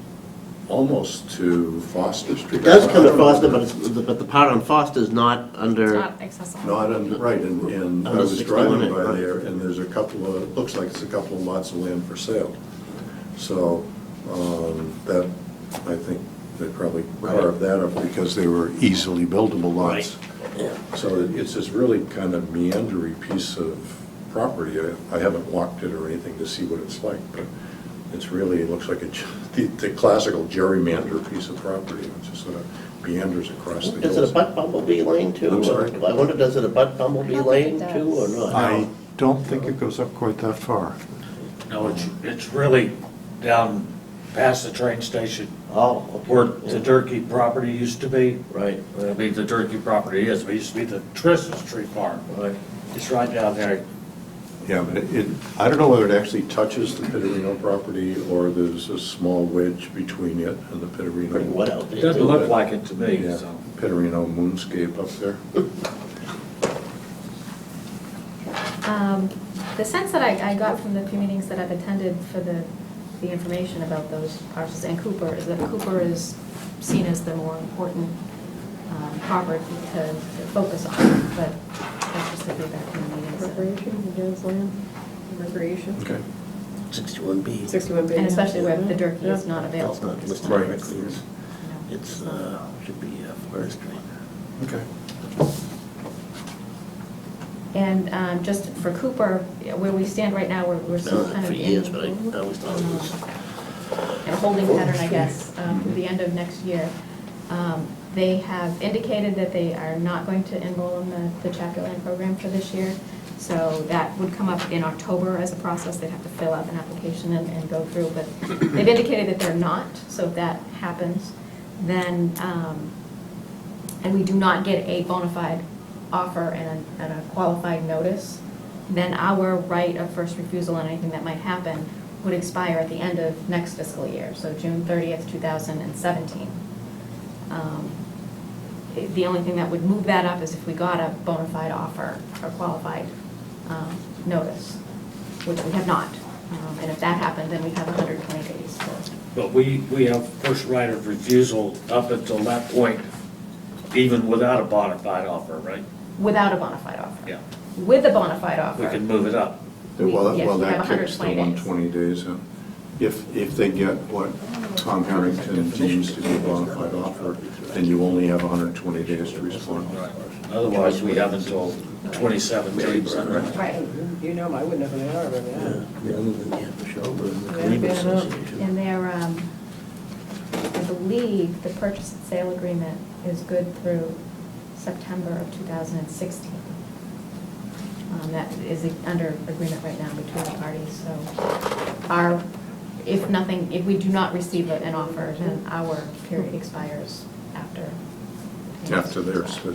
almost to Foster Street. It does come to Foster, but the part on Foster is not It's under, not accessible. Not on, right, and I Under was 61, driving by right. there, and there's a couple of, looks like it's a couple of lots of land for sale. So, that, I think they probably carved that up because they were easily buildable lots. yeah. So it's this really kind of meandery piece of property. I haven't walked it or anything to see what it's like, but it's really, it looks like the classical gerrymander piece of property. It just sort of meanders across the hills. Does it abut Bumblebee Lane too? I'm sorry? I wonder, does it abut I Bumblebee don't Lane think it too, or does. not? I don't think it goes up quite that far. No, it's really down past the train station Oh, okay. where the Durkee property used to be. Right, I mean, the Durkee property is, but it used to be the Christmas tree farm. right. It's right down there. Yeah, but I don't know whether it actually touches the Pittarino property or there's a small wedge between it and the Pittarino. Pretty wet out there. It doesn't too. look like it to me, Yeah, so. Pittarino moonscape up there. The sense that I got from the few meetings that I've attended for the information about those parcels and Cooper is that Cooper is seen as the more important property to focus on, but that's just the feedback from the meetings. Recreation, against land, recreation. Okay. 61B. 61B. And especially where the Durkee is Yeah. not That's available. not at this listed time. Right. correctly. It's, should be forestry. Okay. And just for Cooper, where we stand right now, we're still Been kind for of years, in but I always thought it was. a holding pattern, I guess, through the end of next year. They have indicated that they are not going to enroll in the chapter land program for this year. So that would come up in October as a process. They'd have to fill out an application and go through. But they've indicated that they're not, so if that happens, then, and we do not get a bona fide offer and a qualified notice, then our right of first refusal on anything that might happen would expire at the end of next fiscal year, so June 30th, 2017. The only thing that would move that up is if we got a bona fide offer or qualified notice, which we have not. And if that happened, then we have 120 days to. But we have first right of refusal up until that point, even without a bona fide offer, right? Without a bona fide offer. Yeah, With a bona fide we offer, can move it up. Well, yes, well, we that have kicks the 120 120 days in. If they get what Tom Harrington deems to be a bona fide offer, then you only have 120 days to respond. Otherwise, we have until 2017. Right. You know them, I wouldn't know who they are, but yeah. Yeah, for sure, but the Yeah, Green fair enough. Association. And their, I believe the purchase and sale agreement is good through September of 2016. That is under agreement right now between the parties, so if we do not receive an offer, then our period expires after. After theirs, yeah.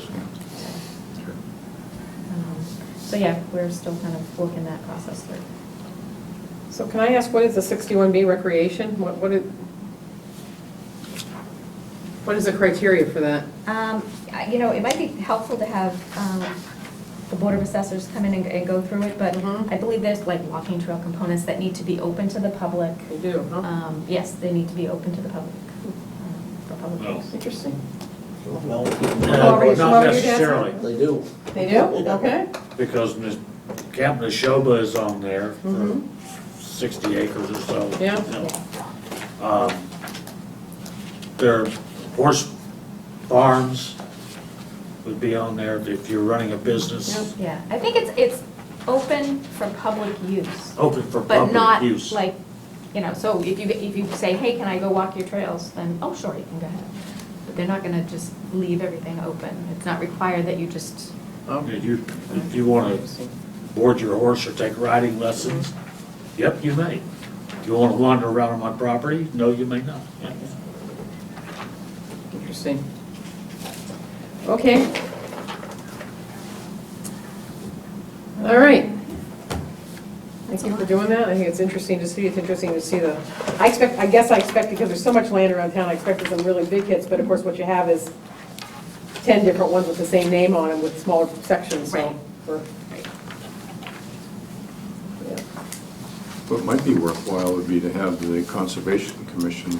So yeah, we're still kind of working that process through. So can I ask, what is the 61B recreation? What is the criteria for that? It might be helpful to have the Board of Assessors come in and go through it, but Mhm. I believe there's like walking trail components that need to be open to the public. They do, huh? Yes, they need to be open to the public, for public Oh. use. Interesting. Well, Well, Not Well, you're necessarily, they do. They do? Okay. because Camp Neshoba is on there for Mhm. 60 acres or so. Yeah. you know. Their horse farms would be on there if you're running a business, Yeah, I think it's open for public use, open for but public not use. like, so if you say, hey, can I go walk your trails, then, oh, sure, you can go ahead. But they're not gonna just leave everything open. It's not required that you just, If you want to board your horse or take riding lessons, yep, you may. If you want to wander around on my property, no, you may not. Interesting. Okay. All right. Thank you for doing that. I think it's interesting to see. It's interesting to see I guess I expect, because there's so much land around town, I expected some really big hits, but of course what you have is 10 different ones with the same name on them with smaller sections, so. Right. Yeah. What might be worthwhile would be to have the Conservation Commission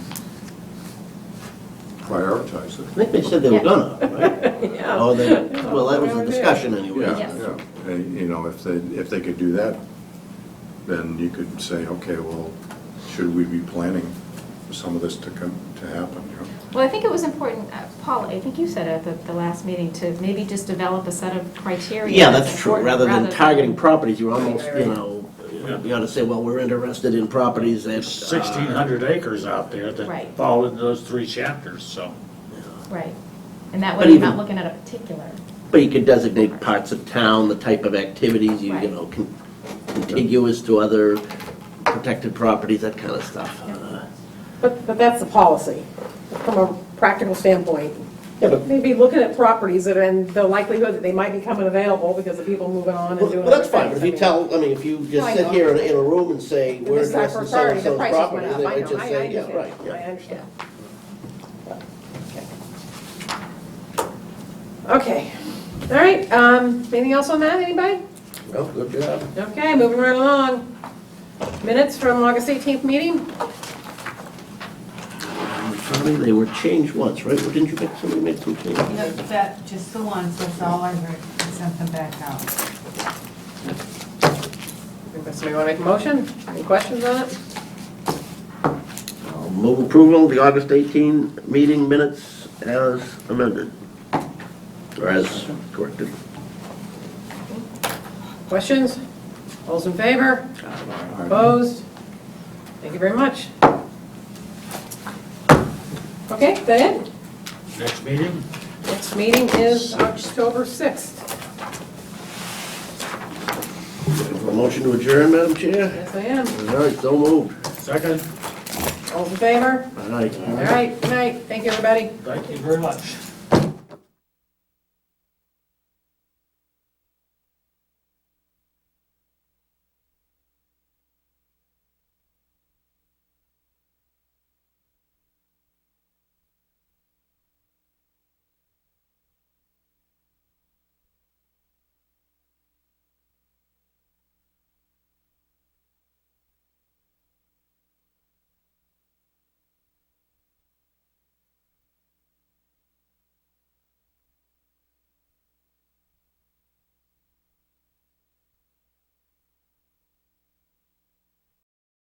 prioritize I it. think they said they were gonna, right? Yeah. Oh, they, well, that was a discussion anyway. Yeah, Yes. yeah. And, you know, if they could do that, then you could say, okay, well, should we be planning for some of this to happen, you know? Well, I think it was important, Paul, I think you said at the last meeting, to maybe just develop a set of criteria. Yeah, that's true. important, Rather than targeting properties, you almost, Right, you right. know, you ought to say, well, we're interested in properties that. There's 1,600 acres out there Right. that fall into those three chapters, so. Right. And that But way you're even- not looking at a particular. But you could designate parts of town, the type of activities, you Right. know, contiguous to other protected properties, that kind of stuff. But that's the policy, from a practical standpoint. Yeah, but, Maybe looking at properties that are in the likelihood that they might be coming available because of people moving on and doing well, that's other fine, but if you things. tell, I mean, if you No, just I sit know. here in a room and say, we're This is our interested in first selling priority, the some prices went properties, up, then I I know, just I say, yeah, understand. right, I yeah. understand. Okay, all right, anything else on that, anybody? Well, good job. Okay, moving right along. Minutes from August 18th meeting? Probably they were changed once, right? Or didn't you make, somebody made some changes? No, that, just the ones, that's all I heard. I sent them back out. Somebody want to make a motion? Any questions on it? I'll move approval of the August 18 meeting minutes as amended, or as corrected. Questions? All's in favor? Opposed? Thank you very much. Okay, that it? Next meeting? Next meeting is October 6th. A motion to adjourn, Madam Chair? Yes, I am. All right, so moved. Second? All's in favor? All right. All right, good night. Thank you, everybody. Thank you very much.